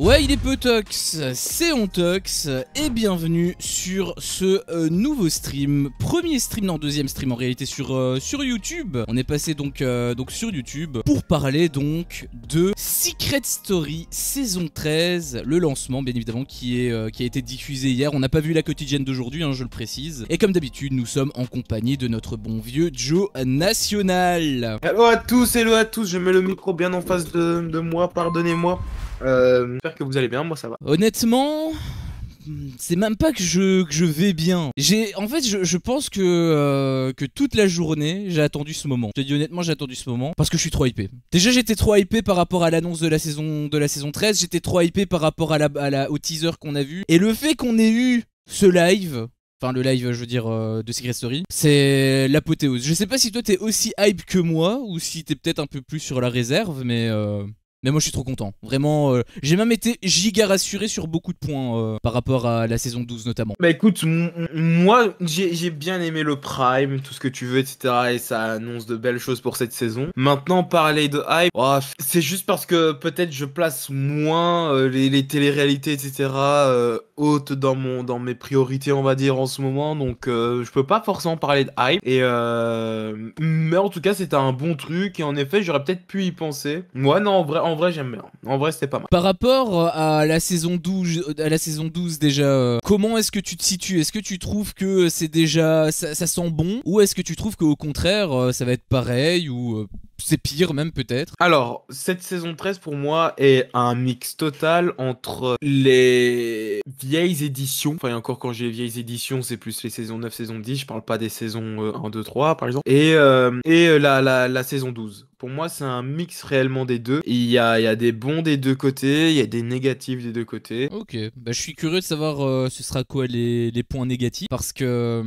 Ouais, il est Potox, c'est Ontox et bienvenue sur ce nouveau stream, premier stream, non deuxième stream en réalité sur YouTube. On est passé donc sur YouTube pour parler donc de Secret Story saison 13, le lancement bien évidemment qui a été diffusé hier. On n'a pas vu la quotidienne d'aujourd'hui, hein, je le précise. Et comme d'habitude, nous sommes en compagnie de notre bon vieux Joe National. Hello à tous, je mets le micro bien en face de moi, pardonnez-moi. J'espère que vous allez bien, moi ça va. Honnêtement, c'est même pas que je vais bien. En fait, je pense que toute la journée, j'ai attendu ce moment. Je te dis honnêtement, j'ai attendu ce moment parce que je suis trop hypé. Déjà, j'étais trop hypé par rapport à l'annonce de la saison 13. J'étais trop hypé par rapport au teaser qu'on a vu. Et le fait qu'on ait eu ce live... Enfin, le live, je veux dire, de Secret Story, c'est l'apothéose. Je sais pas si toi t'es aussi hype que moi ou si t'es peut-être un peu plus sur la réserve, mais moi je suis trop content. Vraiment, j'ai même été giga rassuré sur beaucoup de points par rapport à la saison 12 notamment. Bah écoute, moi j'ai bien aimé le Prime, tout ce que tu veux, etc. Et ça annonce de belles choses pour cette saison. Maintenant, parler de hype, oh, c'est juste parce que peut-être je place moins les téléréalités, etc. Hautes dans mes priorités, on va dire, en ce moment. Donc je peux pas forcément parler de hype. Mais en tout cas, c'était un bon truc. Et en effet, j'aurais peut-être pu y penser. Ouais, non, en vrai j'aime bien. En vrai, c'était pas mal. Par rapport à la saison 12 déjà, comment est-ce que tu te situes? Est-ce que tu trouves que c'est déjà ça sent bon, ou est-ce que tu trouves qu'au contraire ça va être pareil, ou c'est pire même peut-être? Alors, cette saison 13 pour moi est un mix total entre les vieilles éditions, enfin et encore quand j'ai les vieilles éditions c'est plus les saisons 9, saison 10, je parle pas des saisons 1, 2, 3 par exemple, et la saison 12. Pour moi c'est un mix réellement des deux, il y a des bons des deux côtés, il y a des négatifs des deux côtés. Ok, bah je suis curieux de savoir ce sera quoi les points négatifs, parce que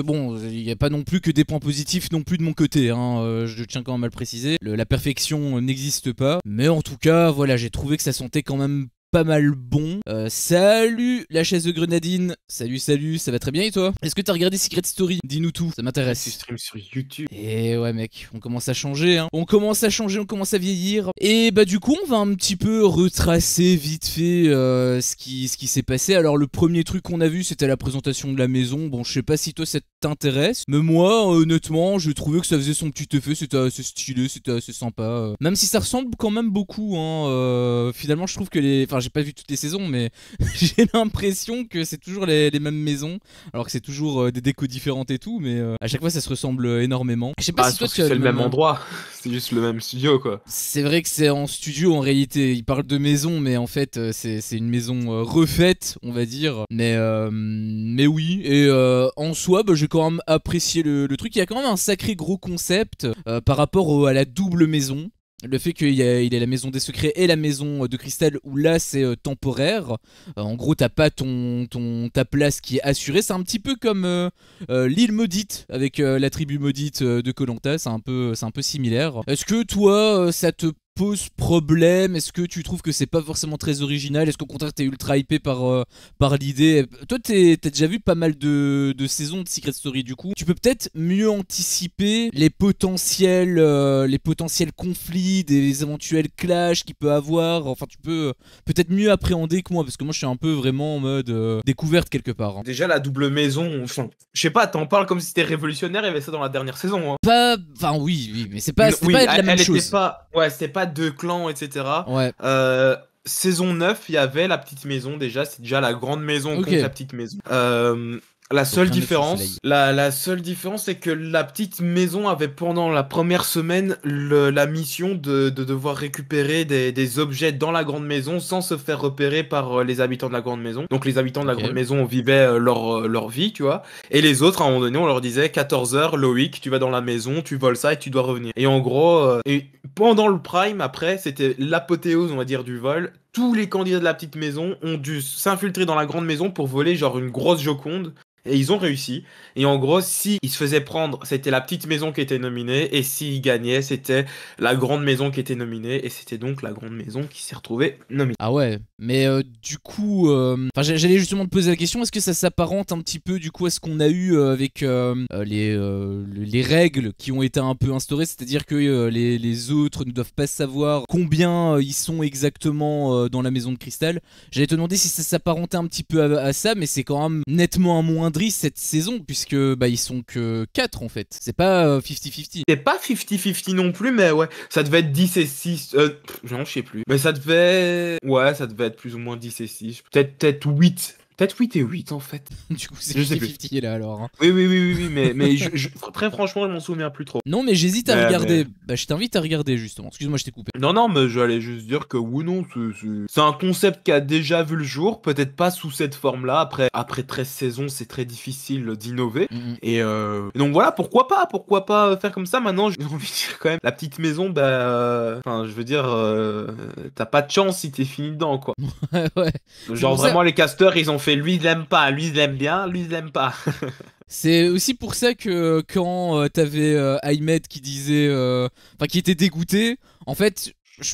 bon, il n'y a pas non plus que des points positifs non plus de mon côté, hein, je tiens quand même à le préciser, la perfection n'existe pas, mais en tout cas voilà, j'ai trouvé que ça sentait quand même pas mal bon. Salut la chaise de grenadine. Salut, ça va très bien et toi? Est-ce que t'as regardé Secret Story? Dis-nous tout, ça m'intéresse. Tu stream sur YouTube. Et ouais mec, on commence à changer, hein. On commence à vieillir. Et bah du coup on va un petit peu retracer vite fait ce qui s'est passé. Alors le premier truc qu'on a vu c'était la présentation de la maison. Bon je sais pas si toi ça t'intéresse, mais moi honnêtement je trouvais que ça faisait son petit effet, c'était assez stylé, c'était assez sympa. Même si ça ressemble quand même beaucoup, hein. Finalement je trouve que Enfin j'ai pas vu toutes les saisons, mais j'ai l'impression que c'est toujours les mêmes maisons, alors que c'est toujours des décos différentes et tout, mais à chaque fois ça se ressemble énormément. Je sais pas si toi tu as c'est le même endroit, c'est juste le même studio quoi. C'est vrai que c'est en studio en réalité, ils parlent de maison, mais en fait c'est une maison refaite on va dire, mais oui, et en soi bah, j'ai quand même apprécié le truc. Il y a quand même un sacré gros concept par rapport à la double maison. Le fait qu'il ait la maison des secrets et la maison de cristal, où là c'est temporaire. En gros t'as pas ta place qui est assurée. C'est un petit peu comme l'île maudite avec la tribu maudite de Koh Lanta. C'est un peu similaire. Est-ce que toi ça te pose problème? Est-ce que tu trouves que c'est pas forcément très original? Est-ce qu'au contraire t'es ultra hypé par l'idée? Toi t'as déjà vu pas mal de saisons de Secret Story, du coup tu peux peut-être mieux anticiper les potentiels conflits, des éventuels clashs qu'il peut avoir. Enfin tu peux peut-être mieux appréhender que moi, parce que moi je suis un peu vraiment en mode découverte quelque part, hein. Déjà la double maison, enfin, je sais pas, t'en parles comme si c'était révolutionnaire, il y avait ça dans la dernière saison, hein. Enfin oui, mais c'est pas la même chose. C'était pas deux clans, etc. Ouais. Saison 9, il y avait la petite maison déjà, c'est déjà la grande maison Ok. contre la petite maison. La seule différence, c'est que la petite maison avait pendant la première semaine la mission de devoir récupérer des objets dans la grande maison sans se faire repérer par les habitants de la grande maison. Donc les habitants de la grande maison vivaient leur vie, tu vois. Et les autres, à un moment donné, on leur disait 14h, Loïc, tu vas dans la maison, tu voles ça et tu dois revenir. Et en gros, et pendant le Prime, après, c'était l'apothéose, on va dire, du vol. Tous les candidats de la petite maison ont dû s'infiltrer dans la grande maison pour voler genre une grosse Joconde. Et ils ont réussi. Et en gros, si ils se faisaient prendre, c'était la petite maison qui était nominée. Et s'ils gagnaient, c'était la grande maison qui était nominée. Et c'était donc la grande maison qui s'est retrouvée nominée. Ah ouais, mais du coup, j'allais justement te poser la question, est-ce que ça s'apparente un petit peu du coup à ce qu'on a eu avec les règles qui ont été un peu instaurées, c'est-à-dire que les autres ne doivent pas savoir combien ils sont exactement dans la maison de cristal. J'allais te demander si ça s'apparentait un petit peu à ça, mais c'est quand même nettement amoindri cette saison, puisque bah, ils sont que 4 en fait. C'est pas 50-50. C'est pas 50-50 non plus, mais ouais, ça devait être 10 et 6. Non, je sais plus. Mais ça devait. Ouais, ça devait être plus ou moins 10 et 6. Peut-être 8. Peut-être 8 et 8 en fait. Du coup, c'est 50-50 là alors. Hein. Oui, mais très franchement, je m'en souviens plus trop. Non, mais j'hésite à regarder. Bah, je t'invite à regarder justement. Excuse-moi, je t'ai coupé. Non, mais j'allais juste dire que oui, non, c'est un concept qui a déjà vu le jour, peut-être pas sous cette forme-là. Après 13 saisons, c'est très difficile d'innover. Et donc voilà, pourquoi pas faire comme ça. Maintenant, j'ai envie de dire quand même, la petite maison, bah, enfin, je veux dire, t'as pas de chance si t'es fini dedans, quoi. Ouais. Genre vraiment, les casteurs, ils ont fait lui, il l'aime pas, lui, il l'aime bien, lui, il l'aime pas. C'est aussi pour ça que quand t'avais Ahmed qui disait, enfin qui était dégoûté, en fait je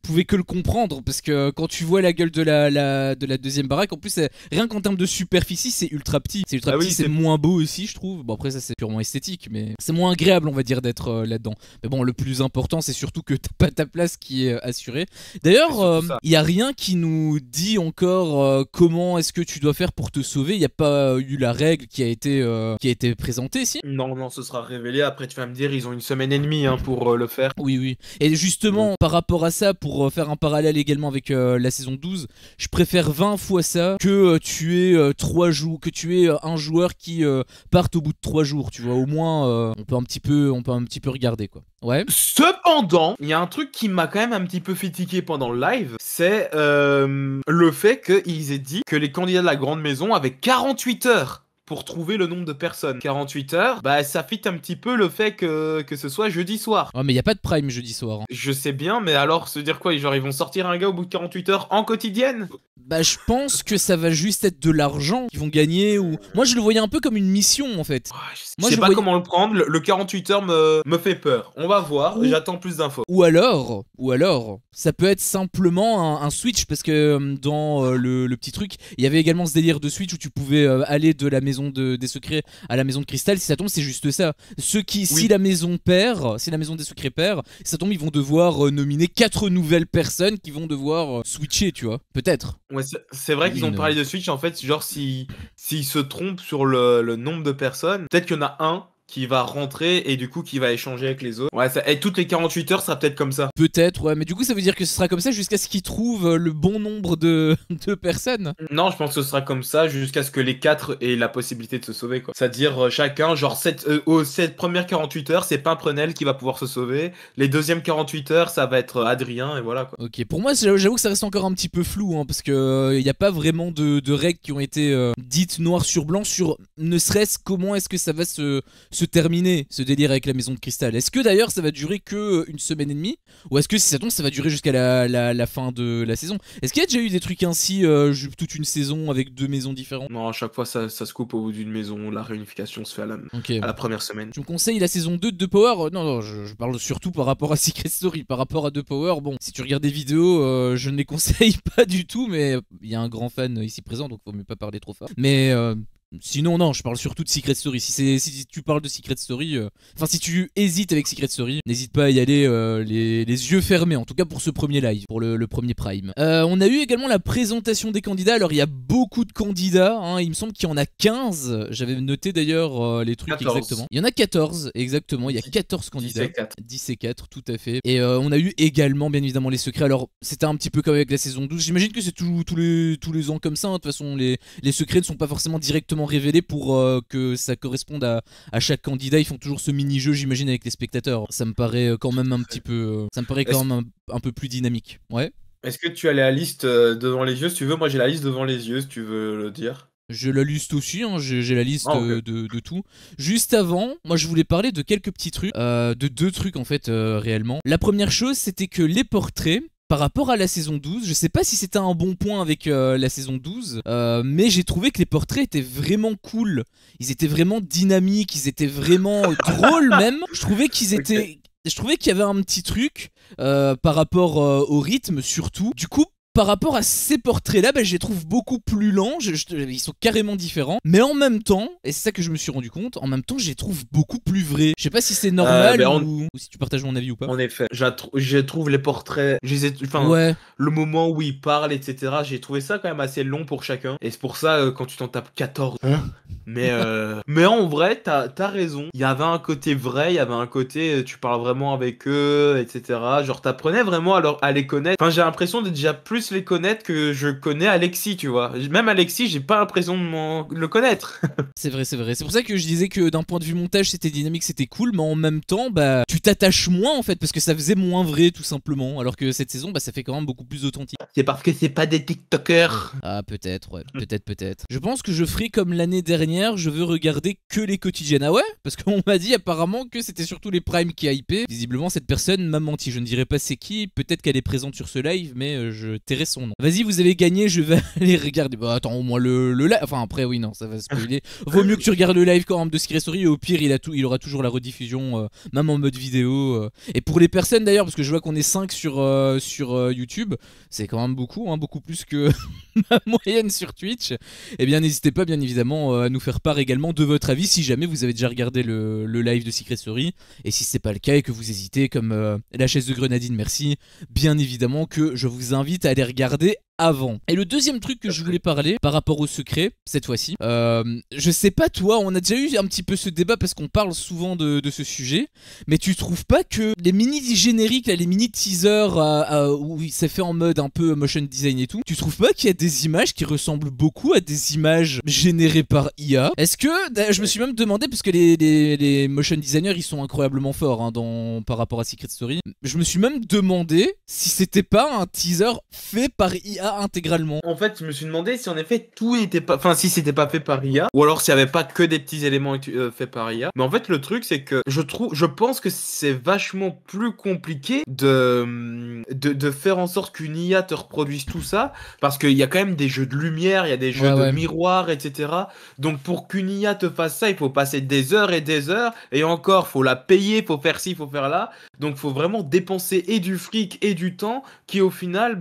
pouvais que le comprendre, parce que quand tu vois la gueule de la deuxième baraque, en plus rien qu'en termes de superficie c'est ultra petit, c'est moins beau aussi je trouve. Bon après ça c'est purement esthétique, mais c'est moins agréable on va dire d'être là-dedans. Mais bon, le plus important c'est surtout que t'as pas ta place qui est assurée. D'ailleurs il y a rien qui nous dit encore comment est-ce que tu dois faire pour te sauver. Il y a pas eu la règle qui a été présentée si. Non, ce sera révélé. Après tu vas me dire ils ont une semaine et demie pour le faire. Oui. Et justement par rapport à ça, pour faire un parallèle également avec la saison 12, je préfère 20 fois ça que tu aies 3 jours, que tu aies un joueur qui parte au bout de 3 jours, tu vois. Au moins on peut un petit peu regarder quoi. Ouais. Cependant, il y a un truc qui m'a quand même un petit peu fait tiquer pendant le live, c'est le fait qu'ils aient dit que les candidats de la grande maison avaient 48 heures pour trouver le nombre de personnes. 48 heures, bah ça fit un petit peu le fait que ce soit jeudi soir. Ouais, mais il y a pas de prime jeudi soir. Hein. Je sais bien, mais alors se dire quoi, genre ils vont sortir un gars au bout de 48 heures en quotidienne? Bah je pense que ça va juste être de l'argent qu'ils vont gagner, ou moi je le voyais un peu comme une mission en fait. Je sais pas comment le prendre, le 48 heures me fait peur. On va voir, j'attends plus d'infos. Ou alors, ça peut être simplement un switch, parce que dans le petit truc, il y avait également ce délire de switch où tu pouvais aller de la maison des secrets à la maison de cristal. Si ça tombe, c'est juste ça. Si la maison des secrets perd, si ça tombe, ils vont devoir nominer 4 nouvelles personnes qui vont devoir switcher, tu vois. Peut-être. Ouais, c'est vrai qu'ils ont parlé de switch, en fait, genre s'ils se trompent sur le nombre de personnes, peut-être qu'il y en a un qui va rentrer et du coup qui va échanger avec les autres. Ouais, et toutes les 48 heures, ça sera peut-être comme ça. Peut-être, ouais, mais du coup ça veut dire que ce sera comme ça jusqu'à ce qu'ils trouvent le bon nombre de personnes. Non, je pense que ce sera comme ça jusqu'à ce que les 4 aient la possibilité de se sauver, quoi. C'est-à-dire chacun, genre cette première 48 heures, c'est Pimprenel qui va pouvoir se sauver. Les deuxièmes 48 heures, ça va être Adrien et voilà, quoi. Ok, pour moi j'avoue que ça reste encore un petit peu flou, hein, parce que il n'y a pas vraiment de règles qui ont été dites noir sur blanc sur ne serait-ce comment est-ce que ça va se terminer, ce délire avec la maison de cristal. Est-ce que d'ailleurs ça va durer que une semaine et demie, ou est-ce que si ça tombe ça va durer jusqu'à la fin de la saison? Est-ce qu'il y a déjà eu des trucs ainsi toute une saison avec 2 maisons différentes? Non, à chaque fois ça se coupe au bout d'une maison, la réunification se fait à la première semaine. Tu me conseilles la saison 2 de The Power? Non, je parle surtout par rapport à Secret Story. Par rapport à The Power, bon, si tu regardes des vidéos, je ne les conseille pas du tout, mais il y a un grand fan ici présent, donc faut mieux pas parler trop fort. Mais sinon non, je parle surtout de Secret Story. Si tu parles de Secret Story, enfin si tu hésites avec Secret Story, n'hésite pas à y aller les yeux fermés, en tout cas pour ce premier live, pour le premier prime. On a eu également la présentation des candidats. Alors il y a beaucoup de candidats, hein, il me semble qu'il y en a 15. J'avais noté d'ailleurs les trucs 14. exactement. Il y en a 14 exactement, il y a 14 candidats. 10 et 4, tout à fait. Et on a eu également bien évidemment les secrets. Alors c'était un petit peu comme avec la saison 12. J'imagine que c'est tous les ans comme ça, hein. De toute façon les secrets ne sont pas forcément directement révélés pour que ça corresponde à chaque candidat. Ils font toujours ce mini-jeu, j'imagine, avec les spectateurs. Ça me paraît quand même un petit peu... ça me paraît quand même un peu plus dynamique. Ouais. Est-ce que tu as la liste devant les yeux, si tu veux? Moi j'ai la liste devant les yeux, si tu veux le dire. J'ai la liste aussi, hein, j'ai la liste de tout. Juste avant, moi je voulais parler de quelques petits trucs, de 2 trucs en fait réellement. La première chose, c'était que les portraits, par rapport à la saison 12, je sais pas si c'était un bon point avec la saison 12, mais j'ai trouvé que les portraits étaient vraiment cool. Ils étaient vraiment dynamiques, ils étaient vraiment drôles même. Je trouvais qu'ils étaient... Je trouvais qu'il y avait un petit truc par rapport au rythme surtout. Du coup, par rapport à ces portraits-là, bah, je les trouve beaucoup plus lents, ils sont carrément différents, mais en même temps, et c'est ça que je me suis rendu compte, en même temps, je les trouve beaucoup plus vrais. Je sais pas si c'est normal ou si tu partages mon avis ou pas. En effet, je trouve les portraits, ouais. le moment où ils parlent, etc., j'ai trouvé ça quand même assez long pour chacun, et c'est pour ça, quand tu t'en tapes 14, mais en vrai, t'as raison, il y avait un côté vrai, il y avait un côté, tu parles vraiment avec eux, etc., genre t'apprenais vraiment à les connaître, enfin j'ai l'impression de déjà plus les connaître que je connais Alexis, tu vois, même Alexis, j'ai pas l'impression de le connaître. C'est vrai, c'est vrai, c'est pour ça que je disais que d'un point de vue montage c'était dynamique, c'était cool, mais en même temps, bah tu t'attaches moins en fait, parce que ça faisait moins vrai tout simplement, alors que cette saison, bah ça fait quand même beaucoup plus authentique. C'est parce que c'est pas des TikTokers. Ah peut-être, ouais, peut-être. Je pense que je ferai comme l'année dernière, je veux regarder que les quotidiennes. Ah ouais? Parce qu'on m'a dit apparemment que c'était surtout les primes qui hypaient. Visiblement cette personne m'a menti, je ne dirai pas c'est qui, peut-être qu'elle est présente sur ce live, mais je tairai son nom. Vas-y, vous avez gagné, je vais aller regarder. Bah attends, au moins le live, enfin après oui non, ça va spoiler. Vaut mieux que tu regardes le live quand même de Secret Story, et au pire il aura toujours la rediffusion, même en mode vidéo. Et pour les personnes d'ailleurs, parce que je vois qu'on est 5 sur YouTube, c'est quand même beaucoup, hein, beaucoup plus que ma moyenne sur Twitch. Et bien n'hésitez pas bien évidemment à nous faire part également de votre avis si jamais vous avez déjà regardé le live de Secret Story, et si c'est pas le cas et que vous hésitez comme la chaise de Grenadine, merci, bien évidemment que je vous invite à aller regarder avant. Et le deuxième truc que je voulais parler par rapport au secret, cette fois-ci, je sais pas toi, on a déjà eu un petit peu ce débat parce qu'on parle souvent de ce sujet, mais tu trouves pas que les mini-génériques, les mini-teasers où c'est fait en mode un peu motion design et tout, tu trouves pas qu'il y a des images qui ressemblent beaucoup à des images générées par IA? Est-ce que, je me suis même demandé, parce que les motion designers ils sont incroyablement forts hein, par rapport à Secret Story, je me suis même demandé si c'était pas un teaser fait par IA intégralement. En fait, je me suis demandé si en effet tout n'était pas, enfin si c'était pas fait par IA, ou alors s'il y avait pas que des petits éléments faits par IA. Mais en fait, le truc c'est que je pense que c'est vachement plus compliqué de faire en sorte qu'une IA te reproduise tout ça, parce qu'il y a quand même des jeux de lumière, il y a des jeux de miroir, etc. Donc pour qu'une IA te fasse ça, il faut passer des heures, et encore, faut la payer, faut faire ci, faut faire là. Donc faut vraiment dépenser et du fric et du temps, qui au final,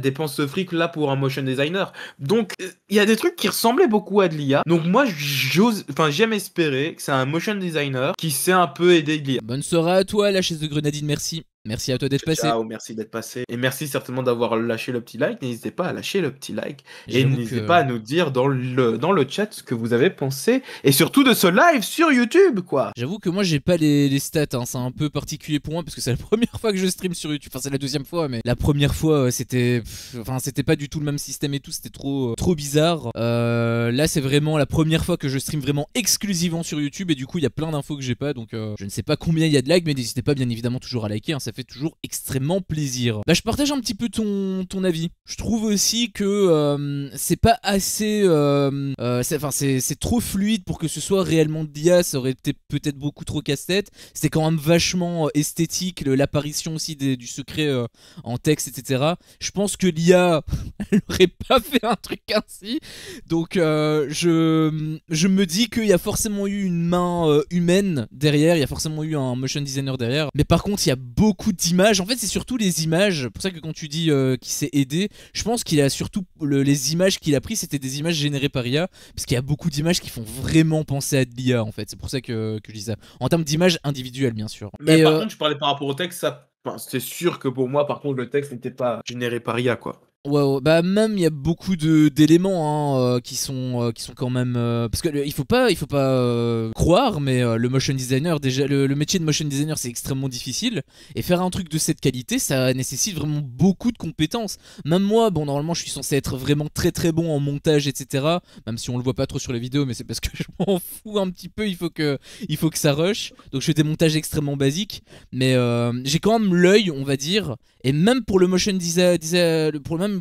dépense ce fric là pour un motion designer. Donc il y a des trucs qui ressemblaient beaucoup à de l'IA. Donc moi j'aime espérer que c'est un motion designer qui sait un peu aider l'IA. Bonne soirée à toi, la chaise de Grenadine, merci. Merci à toi d'être passé. Ciao, merci d'être passé. Et merci certainement d'avoir lâché le petit like. N'hésitez pas à lâcher le petit like. Et n'hésitez pas à nous dire dans le chat ce que vous avez pensé. Et surtout de ce live sur YouTube, quoi. J'avoue que moi, j'ai pas les stats. Hein. C'est un peu particulier pour moi parce que c'est la première fois que je stream sur YouTube. Enfin, c'est la deuxième fois, mais la première fois, c'était pas du tout le même système et tout. C'était trop bizarre. Là, c'est vraiment la première fois que je stream vraiment exclusivement sur YouTube. Et du coup, il y a plein d'infos que j'ai pas. Donc, je ne sais pas combien il y a de likes, mais n'hésitez pas bien évidemment toujours à liker. Hein. Ça fait toujours extrêmement plaisir. Bah, je partage un petit peu ton avis. Je trouve aussi que c'est pas assez c'est trop fluide pour que ce soit réellement de l'IA. Ça aurait été peut-être beaucoup trop casse-tête. C'était quand même vachement esthétique, l'apparition aussi du secret en texte, etc. Je pense que l'IA elle aurait pas fait un truc ainsi. Donc je me dis qu'il y a forcément eu une main humaine derrière, il y a forcément eu un motion designer derrière, mais par contre il y a beaucoup d'images. En fait c'est surtout les images, pour ça que quand tu dis qu'il s'est aidé, je pense qu'il a surtout les images qu'il a pris c'était des images générées par IA, parce qu'il y a beaucoup d'images qui font vraiment penser à de l'IA en fait. C'est pour ça que je dis ça, en termes d'images individuelles bien sûr. Mais par contre je parlais par rapport au texte, c'est sûr que pour moi par contre le texte n'était pas généré par IA quoi. Ouais, bah même il y a beaucoup d'éléments hein, qui sont quand même parce que il faut pas croire, mais le motion designer déjà le métier de motion designer c'est extrêmement difficile, et faire un truc de cette qualité ça nécessite vraiment beaucoup de compétences. Même moi, bon normalement je suis censé être vraiment très très bon en montage etc, même si on le voit pas trop sur les vidéos, mais c'est parce que je m'en fous un petit peu, il faut que ça rush, donc je fais des montages extrêmement basiques, mais j'ai quand même l'œil on va dire, et même pour le motion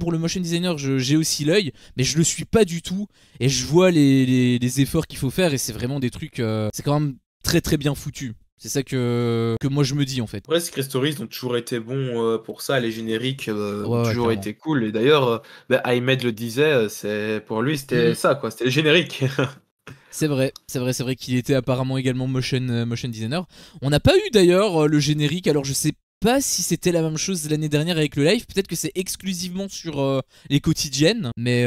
pour le motion designer j'ai aussi l'œil, mais je le suis pas du tout, et je vois les efforts qu'il faut faire, et c'est vraiment des trucs c'est quand même très très bien foutu. C'est ça que moi je me dis en fait. Après Secret Story ils ont toujours été bons pour ça, les génériques ont toujours été cool, et d'ailleurs Ahmed le disait, pour lui c'était ça quoi, c'était les génériques. C'est vrai qu'il était apparemment également motion designer. On n'a pas eu d'ailleurs le générique, alors je sais pas si c'était la même chose l'année dernière avec le live. Peut-être que c'est exclusivement sur les quotidiennes, mais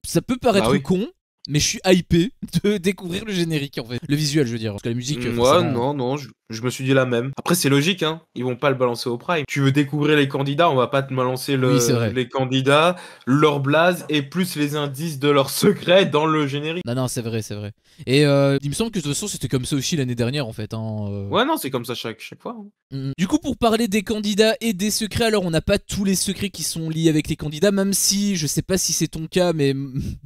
ça peut paraître con. Mais je suis hypé de découvrir le générique en fait. Le visuel, je veux dire. Parce que la musique. Ouais, non, je me suis dit la même. Après, c'est logique, hein. Ils vont pas le balancer au Prime. Tu veux découvrir les candidats, on va pas te balancer les candidats, leur blaze et plus les indices de leurs secrets dans le générique. Non, c'est vrai. Et il me semble que de toute façon, c'était comme ça aussi l'année dernière en fait. Ouais, non, c'est comme ça chaque fois. Hein. Du coup, pour parler des candidats et des secrets, alors on n'a pas tous les secrets qui sont liés avec les candidats, même si je sais pas si c'est ton cas, mais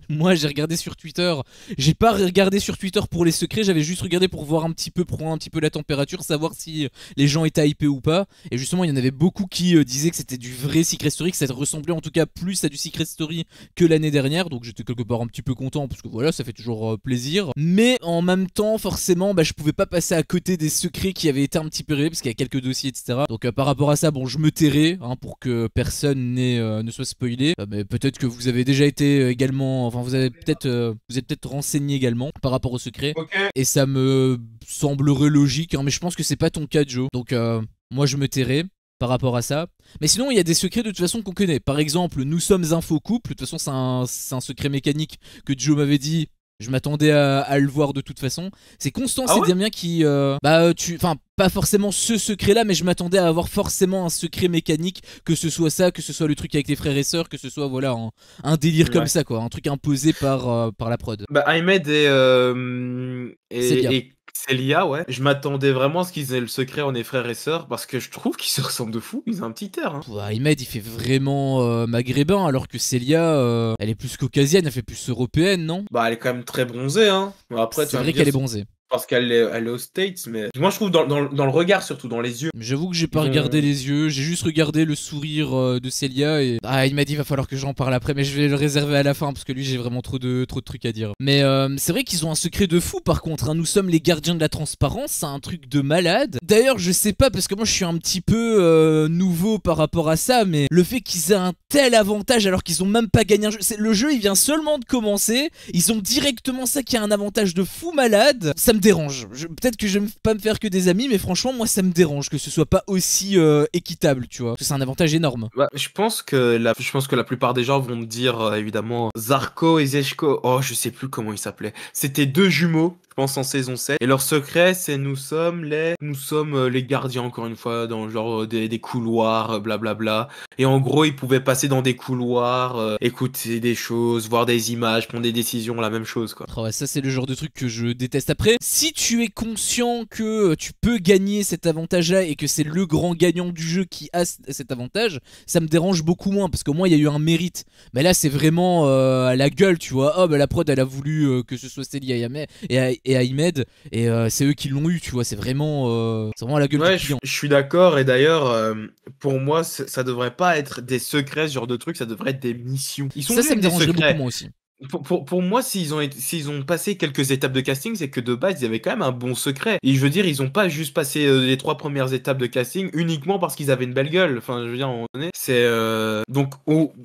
moi j'ai regardé sur Twitter. J'ai pas regardé sur Twitter pour les secrets, j'avais juste regardé pour voir prendre un petit peu la température, savoir si les gens étaient hypés ou pas. Et justement, il y en avait beaucoup qui disaient que c'était du vrai Secret Story, que ça ressemblait en tout cas plus à du Secret Story que l'année dernière. Donc j'étais quelque part un petit peu content parce que voilà, ça fait toujours plaisir. Mais en même temps, forcément, je pouvais pas passer à côté des secrets qui avaient été un petit peu révélés parce qu'il y a quelques dossiers, etc. Donc par rapport à ça, bon, je me tairai pour que personne ne soit spoilé. Mais peut-être que vous avez déjà été également, enfin vous êtes peut-être renseigné également par rapport au secret. Okay. Et ça me semblerait logique, mais je pense que c'est pas ton cas, Joe. Donc moi je me tairai par rapport à ça. Mais sinon il y a des secrets de toute façon qu'on connaît. Par exemple, nous sommes un faux couple. De toute façon c'est un secret mécanique que Joe m'avait dit. Je m'attendais à le voir de toute façon. C'est Constance et Damien qui... Enfin, pas forcément ce secret-là, mais je m'attendais à avoir forcément un secret mécanique, que ce soit ça, que ce soit le truc avec les frères et sœurs, que ce soit voilà un délire comme ça, quoi. Un truc imposé par la prod. Ahmed et Célia, ouais. Je m'attendais vraiment à ce qu'ils aient le secret en est frères et sœurs, parce que je trouve qu'ils se ressemblent de fou. Ils ont un petit air. Ahmed, il fait vraiment maghrébin, alors que Célia, elle est plus caucasienne, elle fait plus européenne, non? Elle est quand même très bronzée, hein. Après, c'est vrai qu'elle est bronzée. Parce qu'elle est aux States, mais moi je trouve dans le regard, surtout dans les yeux. J'avoue que j'ai pas regardé les yeux, j'ai juste regardé le sourire de Célia et il m'a dit va falloir que j'en parle après, mais je vais le réserver à la fin parce que lui j'ai vraiment trop de trucs à dire. Mais c'est vrai qu'ils ont un secret de fou par contre, nous sommes les gardiens de la transparence, c'est un truc de malade. D'ailleurs je sais pas parce que moi je suis un petit peu nouveau par rapport à ça, mais le fait qu'ils aient un tel avantage alors qu'ils ont même pas gagné un jeu, le jeu il vient seulement de commencer, ils ont directement ça qui a un avantage de fou malade, ça me dérange. Peut-être que je vais pas me faire que des amis, mais franchement, moi ça me dérange que ce soit pas aussi équitable, tu vois. Parce que c'est un avantage énorme. Je pense que la plupart des gens vont me dire, évidemment, Zarko et Zeshko. Oh, je sais plus comment ils s'appelaient. C'était deux jumeaux, je pense, en saison 7. Et leur secret, c'est nous sommes les gardiens, encore une fois, dans genre des couloirs, blablabla. Et en gros, ils pouvaient passer dans des couloirs, écouter des choses, voir des images, prendre des décisions, la même chose, quoi. Oh ouais, ça c'est le genre de truc que je déteste. Après, si tu es conscient que tu peux gagner cet avantage-là et que c'est le grand gagnant du jeu qui a cet avantage, ça me dérange beaucoup moins parce qu'au moins il y a eu un mérite. Mais là c'est vraiment à la gueule, tu vois. Oh la prod elle a voulu que ce soit Célia et Ahmed et c'est eux qui l'ont eu, tu vois. C'est vraiment à la gueule du client. Je suis d'accord et d'ailleurs pour moi ça devrait pas être des secrets, ce genre de trucs, ça devrait être des missions. Ça me dérangerait beaucoup moi aussi. Pour moi, s'ils ont passé quelques étapes de casting, c'est que de base, il y avait quand même un bon secret. Et je veux dire, ils ont pas juste passé les 3 premières étapes de casting uniquement parce qu'ils avaient une belle gueule. Enfin, je veux dire, à un moment donné, c'est... Donc,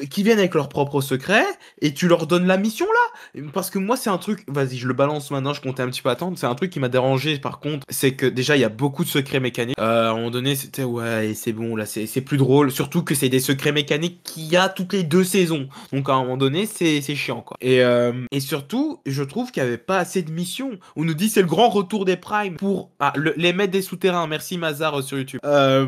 qui viennent avec leur propre secret, et tu leur donnes la mission, là. Parce que moi, c'est un truc... Vas-y, je le balance maintenant, je comptais un petit peu attendre. C'est un truc qui m'a dérangé, par contre, c'est que déjà, il y a beaucoup de secrets mécaniques. À un moment donné, c'était, ouais, c'est bon, là, c'est plus drôle. Surtout que c'est des secrets mécaniques qu'il y a toutes les 2 saisons. Donc, à un moment donné, c'est chiant, quoi. Et surtout, je trouve qu'il n'y avait pas assez de missions. On nous dit c'est le grand retour des primes pour les mettre des souterrains. Merci Mazar sur YouTube. Je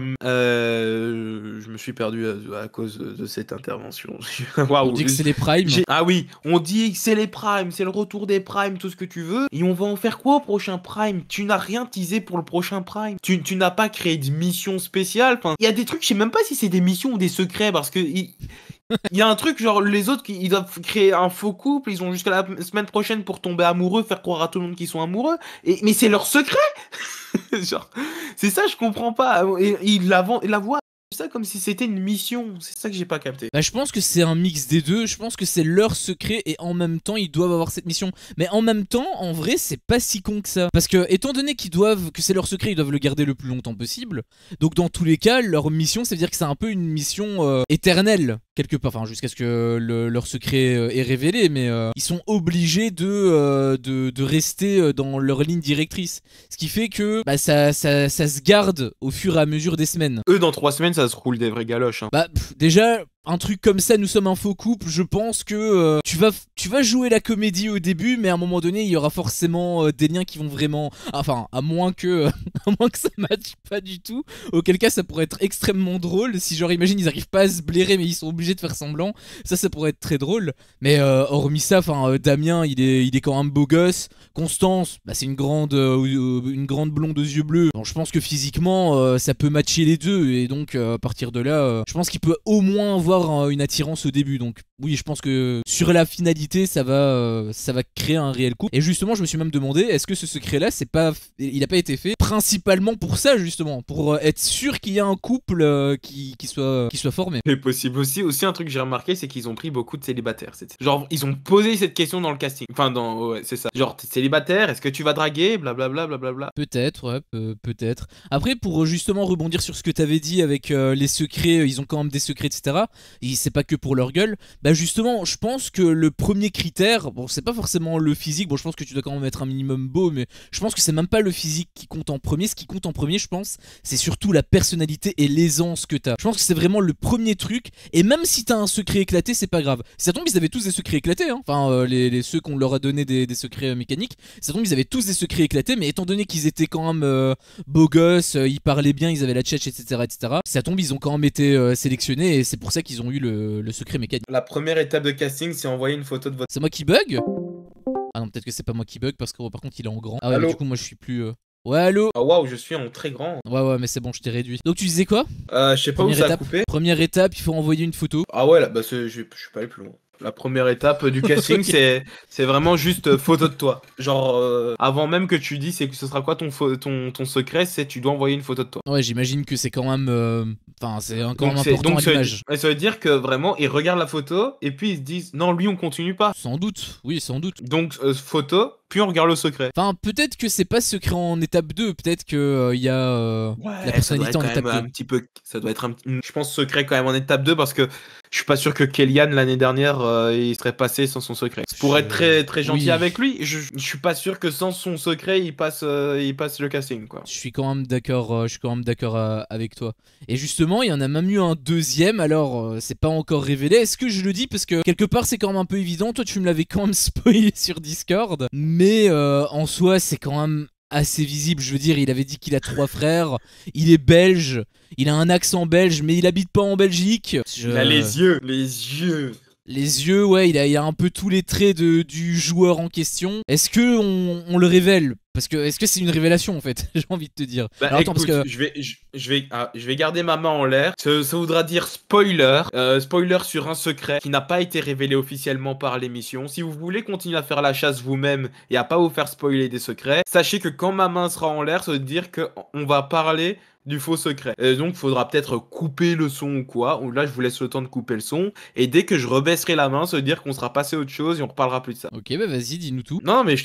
me suis perdu à cause de cette intervention. Wow, on dit que c'est les primes. Ah oui, on dit que c'est les primes, c'est le retour des primes, tout ce que tu veux. Et on va en faire quoi au prochain prime? Tu n'as rien teasé pour le prochain prime. Tu n'as pas créé de mission spéciale. Enfin, il y a des trucs, je sais même pas si c'est des missions ou des secrets parce que... Il y a un truc genre les autres ils doivent créer un faux couple, ils ont jusqu'à la semaine prochaine pour tomber amoureux, faire croire à tout le monde qu'ils sont amoureux, mais c'est leur secret. Genre c'est ça, je comprends pas. Et ils la voient ça comme si c'était une mission, c'est ça que j'ai pas capté. Je pense que c'est un mix des deux, je pense que c'est leur secret et en même temps ils doivent avoir cette mission. Mais en même temps, en vrai, c'est pas si con que ça. Parce que étant donné que c'est leur secret, ils doivent le garder le plus longtemps possible. Donc dans tous les cas, leur mission, ça veut dire que c'est un peu une mission éternelle. quelque part, enfin jusqu'à ce que leur secret est révélé, mais ils sont obligés de rester dans leur ligne directrice. Ce qui fait que bah, ça se garde au fur et à mesure des semaines. Eux, dans 3 semaines, ça se roule des vrais galoches. Hein. Bah déjà, un truc comme ça, nous sommes un faux couple, je pense que tu vas jouer la comédie au début, mais à un moment donné, il y aura forcément des liens qui vont vraiment... Enfin, à moins que ça matche pas du tout, auquel cas ça pourrait être extrêmement drôle, si genre imagine ils arrivent pas à se blairer mais ils sont obligés de faire semblant, ça pourrait être très drôle. Mais hormis ça, enfin Damien il est quand même beau gosse, Constance, bah, c'est une grande blonde aux yeux bleus, donc je pense que physiquement ça peut matcher les deux, et donc à partir de là, je pense qu'il peut au moins avoir une attirance au début. Donc oui, je pense que sur la finalité ça va créer un réel couple. Et justement je me suis même demandé, est-ce que ce secret là il a pas été fait principalement pour ça, justement pour être sûr qu'il y a un couple qui soit formé. C'est possible aussi un truc que j'ai remarqué, c'est qu'ils ont pris beaucoup de célibataires. Genre ils ont posé cette question dans le casting, enfin ouais, c'est ça, genre t'es célibataire, est-ce que tu vas draguer, blablabla blablabla. Peut-être, ouais, peut-être. Après, pour justement rebondir sur ce que t'avais dit avec les secrets, ils ont quand même des secrets, etc. Et c'est pas que pour leur gueule. Bah justement, je pense que le premier critère, bon, c'est pas forcément le physique. Bon, je pense que tu dois quand même être un minimum beau, mais je pense que c'est même pas le physique qui compte en premier. Ce qui compte en premier, je pense, c'est surtout la personnalité et l'aisance que t'as. Je pense que c'est vraiment le premier truc. Et même si t'as un secret éclaté, c'est pas grave. Ça tombe, ils avaient tous des secrets éclatés, hein. Enfin, ceux qu'on leur a donné des secrets mécaniques. Ça tombe, ils avaient tous des secrets éclatés, mais étant donné qu'ils étaient quand même beaux gosses, ils parlaient bien, ils avaient la tchatch, etc. Ça tombe, ils ont quand même été sélectionnés, et c'est pour ça qu'ils ont eu le secret mécanique. La première étape de casting, c'est envoyer une photo de votre... C'est moi qui bug? Ah non, peut-être que c'est pas moi qui bug, parce que par contre il est en grand. Ah ouais, mais du coup moi je suis plus... Ouais, allô? Ah waouh, je suis en très grand. Ouais, mais c'est bon, je t'ai réduit. Donc tu disais quoi? Je sais pas où ça a coupé. Première étape, il faut envoyer une photo. Ah ouais, là, bah je suis pas allé plus loin. La première étape du casting, okay. c'est vraiment juste photo de toi. Genre, avant même que tu dis c'est que ce sera quoi ton secret, c'est tu dois envoyer une photo de toi. Ouais, j'imagine que c'est quand même... Enfin, c'est quand même important à l'image. Ça veut dire que vraiment, ils regardent la photo et puis ils se disent non, lui on continue pas. Sans doute, oui, sans doute. Donc, photo, puis on regarde le secret. Enfin, peut-être que c'est pas secret en étape 2, peut-être que y a la personnalité en étape 2. Un petit peu, ça doit être je pense secret quand même en étape 2 parce que je suis pas sûr que Kellyanne l'année dernière il serait passé sans son secret. Pour être très très gentil avec lui, je suis pas sûr que sans son secret il passe le casting quoi. Je suis quand même d'accord, avec toi. Et justement, il y en a même eu un deuxième, alors c'est pas encore révélé. Est-ce que je le dis parce que quelque part c'est quand même un peu évident, toi tu me l'avais quand même spoilé sur Discord, mais en soi c'est quand même assez visible. Je veux dire, il avait dit qu'il a 3 frères, il est belge, il a un accent belge, mais il habite pas en Belgique. Il a les yeux. Les yeux, ouais, il a un peu tous les traits du joueur en question. Est-ce que on le révèle? Parce que est-ce que c'est une révélation en fait? J'ai envie de te dire. Bah, alors, écoute, parce que je vais garder ma main en l'air. Ça voudra dire spoiler. Spoiler sur un secret qui n'a pas été révélé officiellement par l'émission. Si vous voulez continuer à faire la chasse vous-même et à pas vous faire spoiler des secrets, sachez que quand ma main sera en l'air, ça veut dire qu'on va parler du faux secret. Donc faudra peut-être couper le son ou quoi. Ou là je vous laisse le temps de couper le son. Et dès que je rebaisserai la main, ça veut dire qu'on sera passé à autre chose et on reparlera plus de ça. Ok, bah vas-y, dis-nous tout. Non mais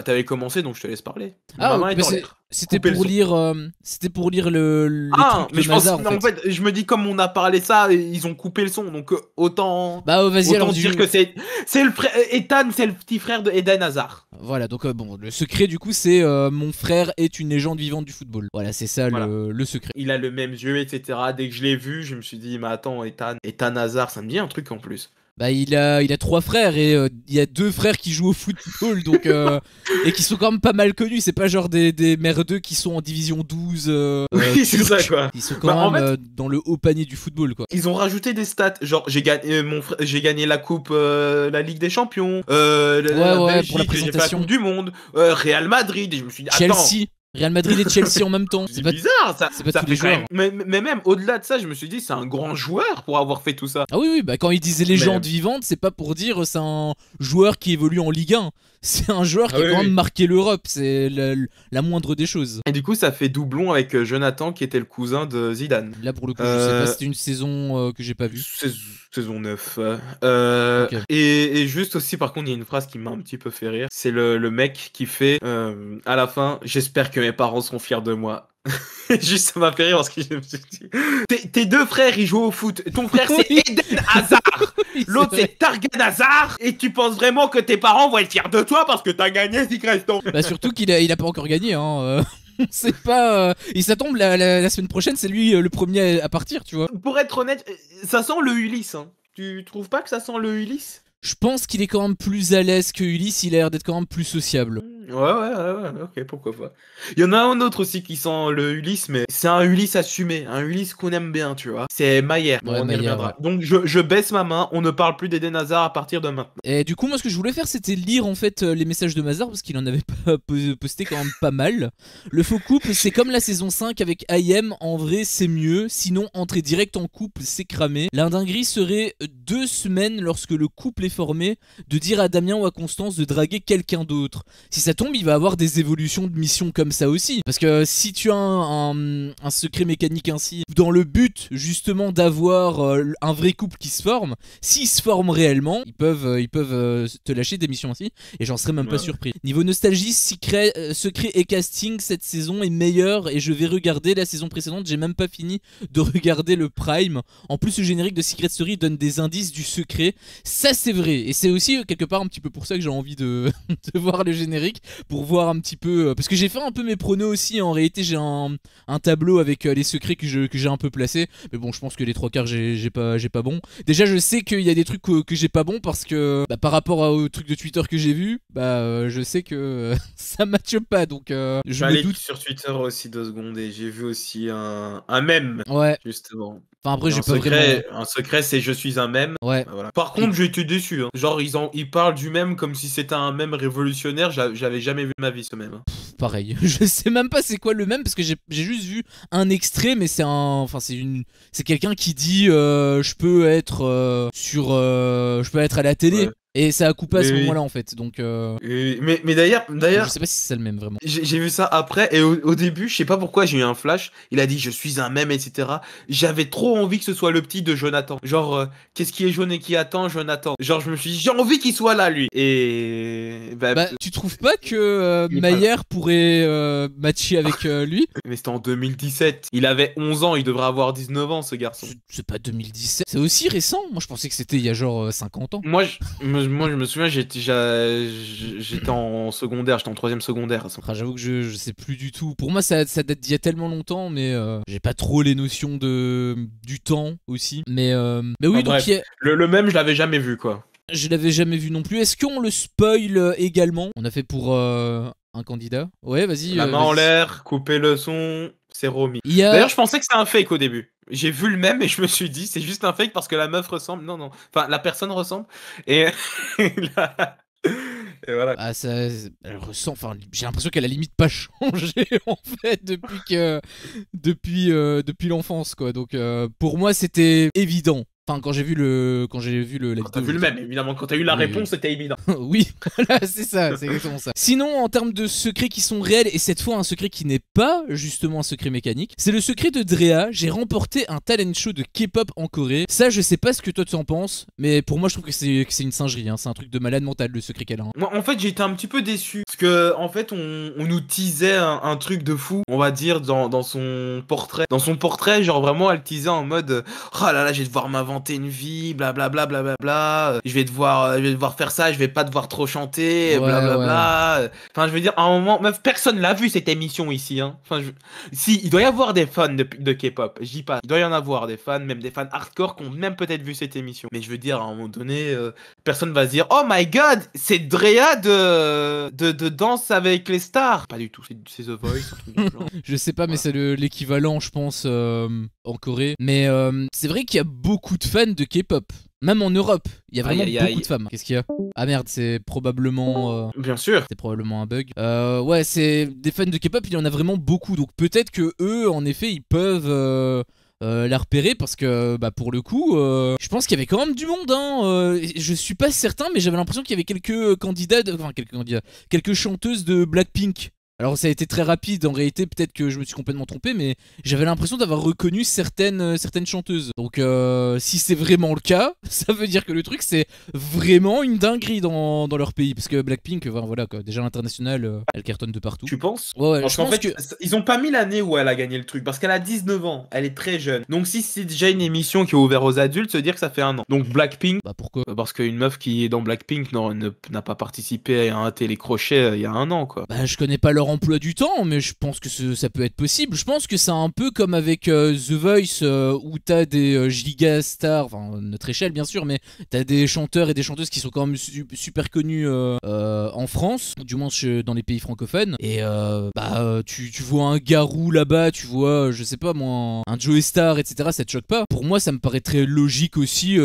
t'avais commencé donc je te laisse parler. Ah, ma main est en l'air. C'était pour lire le truc mais de Mazar, en fait, je me dis comme on a parlé ça, ils ont coupé le son, donc autant. Bah vas-y, alors dire que c'est le frère Ethan, c'est le petit frère de Eden Hazard. Voilà, donc bon, le secret du coup c'est mon frère est une légende vivante du football. Voilà, c'est ça le secret. Il a le même yeux, etc. Dès que je l'ai vu, je me suis dit, mais attends, Ethan Hazard, ça me dit un truc en plus. Bah il a 3 frères et il y a 2 frères qui jouent au football donc et qui sont quand même pas mal connus, c'est pas genre des merdeux qui sont en division 12 oui, c'est ça quoi. Ils sont quand même dans le haut panier du football quoi. Ils ont rajouté des stats, genre j'ai gagné la coupe la Ligue des Champions, la Belgique, pour la présentation, j'ai fait la Coupe du monde, Real Madrid et je me suis dit Chelsea. Real Madrid et Chelsea en même temps. C'est bizarre, ça. C'est pas tous les joueurs. Mais même au-delà de ça, je me suis dit, c'est un grand joueur pour avoir fait tout ça. Ah oui, bah quand il disait légende vivante, c'est pas pour dire c'est un joueur qui évolue en Ligue 1. C'est un joueur qui a quand même marqué l'Europe, c'est la moindre des choses. Et du coup, ça fait doublon avec Jonathan qui était le cousin de Zidane. Là, pour le coup, je sais pas, c'était une saison que j'ai pas vue. Saison 9. Okay. Et juste aussi, par contre, il y a une phrase qui m'a un petit peu fait rire. C'est le mec qui fait à la fin, j'espère que mes parents sont fiers de moi. Juste, ça m'a fait rire parce que je me suis dit... Tes deux frères, ils jouent au foot. Ton frère, c'est Eden Hazard. Oui, L'autre, c'est Targan Hazard. Et tu penses vraiment que tes parents vont être fiers de toi parce que t'as gagné, Zikreston. Bah surtout qu'il a pas encore gagné, hein. C'est pas... Et ça tombe, la semaine prochaine, c'est lui le premier à partir, tu vois. Pour être honnête, ça sent le Ulysse. Hein. Tu trouves pas que ça sent le Ulysse? Je pense qu'il est quand même plus à l'aise que Ulysse, il a l'air d'être quand même plus sociable. Ouais, ok, pourquoi pas. Il y en a un autre aussi qui sent le Ulysse, mais c'est un Ulysse assumé, un Ulysse qu'on aime bien, tu vois. C'est Maillère, Ouais, on y Maillère, reviendra. ouais. Donc je baisse ma main, on ne parle plus d'Eden Hazard à partir de maintenant. Et du coup, moi, ce que je voulais faire, c'était lire en fait les messages de Mazar parce qu'il en avait pas posté quand même pas mal. Le faux couple, c'est comme la saison 5 avec IM, en vrai, c'est mieux. Sinon, entrer direct en couple, c'est cramé. L'un dinguerie serait 2 semaines lorsque le couple est formé de dire à Damien ou à Constance de draguer quelqu'un d'autre. Si ça tombe, il va avoir des évolutions de mission comme ça aussi. Parce que si tu as un secret mécanique ainsi, dans le but justement d'avoir un vrai couple qui se forme, s'ils se forment réellement, ils peuvent te lâcher des missions ainsi, et j'en serais même pas surpris. Niveau nostalgie, secret et casting, cette saison est meilleure, et je vais regarder la saison précédente, j'ai même pas fini de regarder le Prime. En plus, le générique de Secret Story donne des indices du secret, ça c'est vrai, et c'est aussi quelque part un petit peu pour ça que j'ai envie de voir le générique, pour voir un petit peu, parce que j'ai fait un peu mes pronos aussi, en réalité j'ai un tableau avec les secrets que j'ai un peu placés, mais bon, je pense que les 3 quarts j'ai pas bon. Déjà, je sais qu'il y a des trucs que j'ai pas bon parce que par rapport au truc de Twitter que j'ai vu, je sais que ça matche pas, donc je me doute. Sur Twitter aussi 2 secondes et j'ai vu aussi un mème, Ouais. justement. Enfin après, j'ai pas vraiment... Un secret, c'est je suis un mème. Ouais. Voilà. Par contre, j'ai été déçu. Hein. Genre, ils parlent du mème comme si c'était un mème révolutionnaire. J'avais jamais vu de ma vie ce mème. Hein. Pareil, je sais même pas c'est quoi le mème parce que j'ai juste vu un extrait, mais c'est quelqu'un qui dit je peux être je peux être à la télé. Ouais. Et ça a coupé à ce moment-là en fait, donc mais d'ailleurs, je sais pas si c'est ça le même vraiment. J'ai vu ça après et au début, je sais pas pourquoi j'ai eu un flash. Il a dit je suis un mème, etc. J'avais trop envie que ce soit le petit de Jonathan. Genre qu'est-ce qui est jaune et qui attend Jonathan. Genre je me suis dit j'ai envie qu'il soit là lui. Et tu trouves pas que Maillère pourrait matcher avec lui? Mais c'était en 2017. Il avait 11 ans, il devrait avoir 19 ans ce garçon. C'est pas 2017. C'est aussi récent. Moi je pensais que c'était il y a genre 50 ans. Moi je me souviens, j'étais en secondaire, j'étais en 3ème secondaire. J'avoue que je sais plus du tout. Pour moi, ça date d'il y a tellement longtemps, mais j'ai pas trop les notions du temps aussi. Mais oui, donc bref, le même, je l'avais jamais vu quoi. Je l'avais jamais vu non plus. Est-ce qu'on le spoil également? On a fait pour un candidat. Ouais, vas-y. La main en l'air, couper le son, c'est Romy. A... D'ailleurs, je pensais que c'était un fake au début. J'ai vu le même et je me suis dit, c'est juste un fake parce que la meuf ressemble. Non. Enfin, la personne ressemble. Et et voilà. Ah, elle ressemble. Enfin, j'ai l'impression qu'elle a limite pas changé en fait depuis l'enfance quoi. Donc pour moi, c'était évident. Enfin, quand j'ai vu la vidéo. T'as vu le même, évidemment. Quand t'as eu la réponse, c'était évident. Oui, voilà, c'est ça, c'est exactement ça. Sinon, en termes de secrets qui sont réels, et cette fois un secret qui n'est pas justement un secret mécanique, c'est le secret de Drea. J'ai remporté un talent show de K-pop en Corée. Ça, je sais pas ce que toi tu en penses, mais pour moi, je trouve que c'est une singerie. Hein. C'est un truc de malade mental le secret qu'elle a. Hein. Moi, en fait, j'ai été un petit peu déçu. Parce que, en fait, on nous teasait un truc de fou, on va dire, dans son portrait. Dans son portrait, genre vraiment, elle teasait en mode oh là là, je vais devoir m'inventer une vie, blablabla, blablabla. Je vais devoir faire ça, je vais pas devoir trop chanter, blablabla. Ouais. Enfin, je veux dire, à un moment, meuf, personne l'a vu cette émission ici. Hein. Enfin, si, il doit y avoir des fans de K-pop, je dis pas. Il doit y en avoir des fans, même des fans hardcore qui ont même peut-être vu cette émission. Mais je veux dire, à un moment donné, personne va se dire oh my god, c'est Drea de Danse avec les stars. Pas du tout, c'est The Voice, un truc du genre. Je sais pas, mais c'est l'équivalent, je pense, en Corée. Mais c'est vrai qu'il y a beaucoup de fans de K-pop. Même en Europe, il y a vraiment beaucoup de femmes. Qu'est-ce qu'il y a? Ah merde, c'est probablement... Bien sûr. C'est probablement un bug. Ouais, c'est des fans de K-pop, il y en a vraiment beaucoup. Donc peut-être que eux, en effet, ils peuvent... la repérer parce que pour le coup je pense qu'il y avait quand même du monde hein. Je suis pas certain mais j'avais l'impression qu'il y avait quelques chanteuses de Blackpink Alors ça a été très rapide en réalité, peut-être que je me suis complètement trompé, mais j'avais l'impression d'avoir reconnu certaines chanteuses. Donc si c'est vraiment le cas, ça veut dire que le truc c'est vraiment une dinguerie dans leur pays. Parce que Blackpink, voilà quoi, déjà à l'international, elle cartonne de partout. Tu penses? Ouais, Parce je qu'en pense fait, que... ils ont pas mis l'année où elle a gagné le truc, parce qu'elle a 19 ans, elle est très jeune. Donc si c'est déjà une émission qui est ouverte aux adultes, ça veut dire que ça fait 1 an. Donc Blackpink... Bah pourquoi? Parce qu'une meuf qui est dans Blackpink n'a pas participé à un télécrochet il y a 1 an, quoi. Bah je connais pas leur emploi du temps, mais je pense que ça peut être possible. Je pense que c'est un peu comme avec The Voice, où t'as des giga stars, enfin notre échelle bien sûr, mais t'as des chanteurs et des chanteuses qui sont quand même super connus en France, du moins dans les pays francophones. Et tu vois un Garou là-bas, tu vois, je sais pas moi, un Joey Star, etc. Ça te choque pas? Pour moi, ça me paraît très logique aussi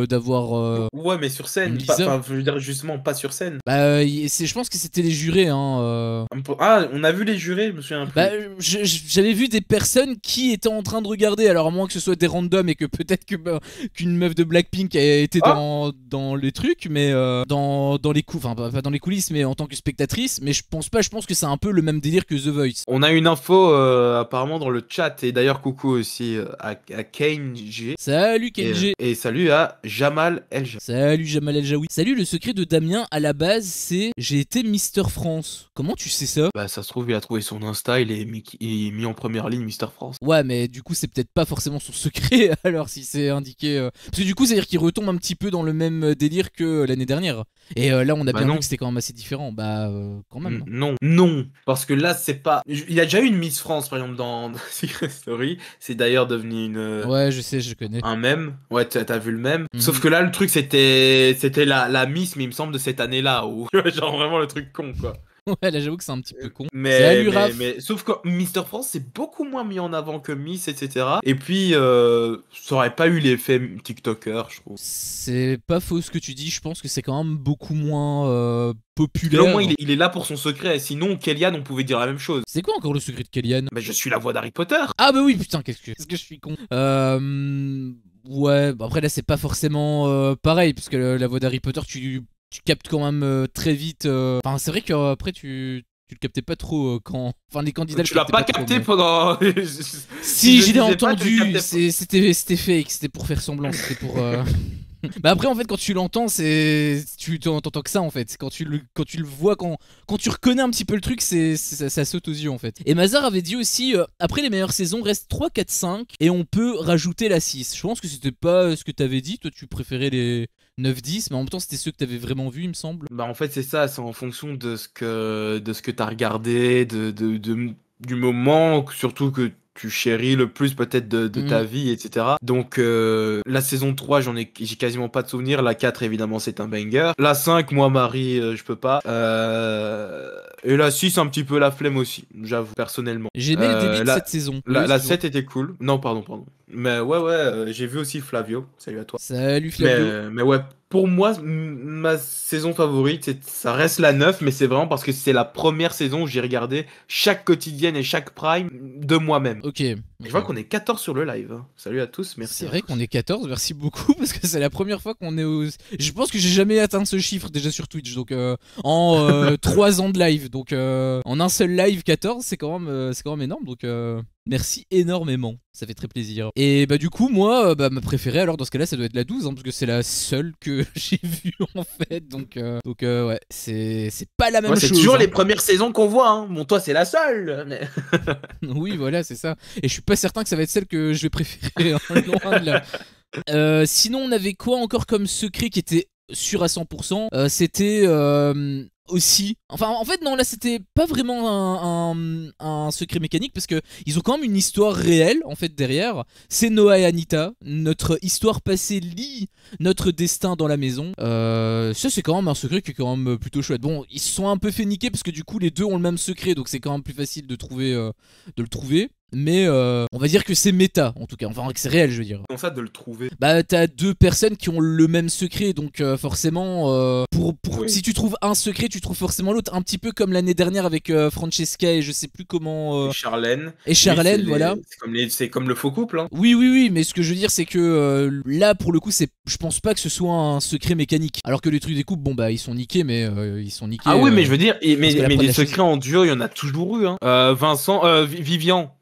d'avoir... Ouais, mais sur scène, enfin, je veux dire justement pas sur scène. Bah, je pense que c'était les jurés, hein. Ah, on a vu les jurés, je me souviens plus. Bah, j'avais vu des personnes qui étaient en train de regarder, alors à moins que ce soit des randoms et que peut-être qu'une meuf de Blackpink a été dans les trucs, mais dans les enfin pas dans les coulisses, mais en tant que spectatrice. Mais je pense que c'est un peu le même délire que The Voice. On a une info apparemment dans le chat, et d'ailleurs coucou aussi à Kane G. Salut Kenji. Et salut à Jamal Elja. Salut Jamal El Jaoui. Salut, le secret de Damien à la base c'est j'ai été Mister France. Comment tu sais ça? Bah ça se trouve il a trouvé son Insta, il est mis en première ligne Mister France. Ouais, mais du coup c'est peut-être pas forcément son secret alors si c'est indiqué. Parce que du coup c'est à dire qu'il retombe un petit peu dans le même délire que l'année dernière. Et là on a bien vu que c'était quand même assez différent. Bah quand même. Non, parce que là c'est pas... Il a déjà eu une Miss France par exemple dans Secret Story. C'est d'ailleurs devenu une... Ouais je sais, je connais. Un mème. Ouais, t'as vu le mème. Sauf que là le truc c'était la Miss, mais il me semble de cette année-là. Où... genre vraiment le truc con quoi. Ouais, là j'avoue que c'est un petit peu con. Salut Raph. Mais sauf que Mister France c'est beaucoup moins mis en avant que Miss, etc. Et puis ça aurait pas eu l'effet TikToker, je trouve. C'est pas faux ce que tu dis, je pense que c'est quand même beaucoup moins populaire. Au moins il est là pour son secret, sinon Kellyanne on pouvait dire la même chose. C'est quoi encore le secret de Kellyanne? Bah je suis la voix d'Harry Potter. Ah bah oui putain, qu'est-ce que je suis con. Ouais, bah après là c'est pas forcément pareil, parce que la voix d'Harry Potter tu captes quand même très vite. Enfin c'est vrai qu'après tu le captais pas trop quand... Enfin les candidats... Tu l'as pas capté pendant... Si, je l'ai entendu, c'était fake, c'était pour faire semblant, c'était pour... Bah après en fait quand tu l'entends tu t'entends que ça en fait. Quand tu le vois, quand tu reconnais un petit peu le truc, ça saute aux yeux en fait. Et Mazar avait dit aussi après les meilleures saisons reste 3, 4, 5 et on peut rajouter la 6. Je pense que c'était pas ce que t'avais dit, toi tu préférais les 9, 10, mais en même temps c'était ceux que t'avais vraiment vus il me semble. Bah en fait c'est ça, c'est en fonction de ce que t'as regardé, du moment surtout que tu chéris le plus peut-être de ta vie, etc. Donc la saison 3 j'ai quasiment pas de souvenirs. La 4 évidemment c'est un banger. La 5 moi Marie je peux pas. Et la 6 un petit peu la flemme aussi, j'avoue personnellement. J'ai aimé le début de cette saison. La 7 était cool. Non pardon. Mais ouais j'ai vu aussi Flavio. Salut à toi. Salut Flavio. Mais ouais, pour moi, ma saison favorite, ça reste la 9, mais c'est vraiment parce que c'est la première saison où j'ai regardé chaque quotidienne et chaque prime de moi-même. Ok. Je vois qu'on est 14 sur le live. Hein. Salut à tous, merci. C'est vrai qu'on est 14, merci beaucoup, parce que c'est la première fois qu'on est au... Je pense que j'ai jamais atteint ce chiffre déjà sur Twitch, donc en 3 ans de live, donc en un seul live 14, c'est quand même énorme, donc... Merci énormément, ça fait très plaisir. Et bah du coup moi, ma préférée alors dans ce cas là ça doit être la 12 hein, parce que c'est la seule que j'ai vue en fait. Donc ouais, c'est pas la même chose. C'est toujours les premières saisons qu'on voit, hein. Bon toi c'est la seule mais... Oui voilà c'est ça. Et je suis pas certain que ça va être celle que je vais préférer, hein, loin de là. Sinon on avait quoi encore comme secret qui était sûr à 100%, c'était... aussi, enfin en fait non là c'était pas vraiment un secret mécanique parce que ils ont quand même une histoire réelle en fait derrière. C'est Noah et Anita, notre histoire passée lie notre destin dans la maison. Ça c'est quand même un secret qui est quand même plutôt chouette. Bon ils se sont un peu fait niquer parce que du coup les deux ont le même secret donc c'est quand même plus facile de le trouver. mais on va dire que c'est méta en tout cas, enfin que c'est réel je veux dire. Comment ça de le trouver? Bah t'as deux personnes qui ont le même secret, donc forcément Oui. si tu trouves un secret tu trouves forcément l'autre, un petit peu comme l'année dernière avec Francesca et je sais plus comment Charlène. et Charlène, Oui, voilà. c'est comme le faux couple, hein. Oui, mais ce que je veux dire c'est que là pour le coup je pense pas que ce soit un secret mécanique. Alors que les trucs des couples, bon bah ils sont niqués, mais ils sont niqués. Ah oui, mais je veux dire, mais que la des chose- secrets en duo, il y en a toujours eu, hein.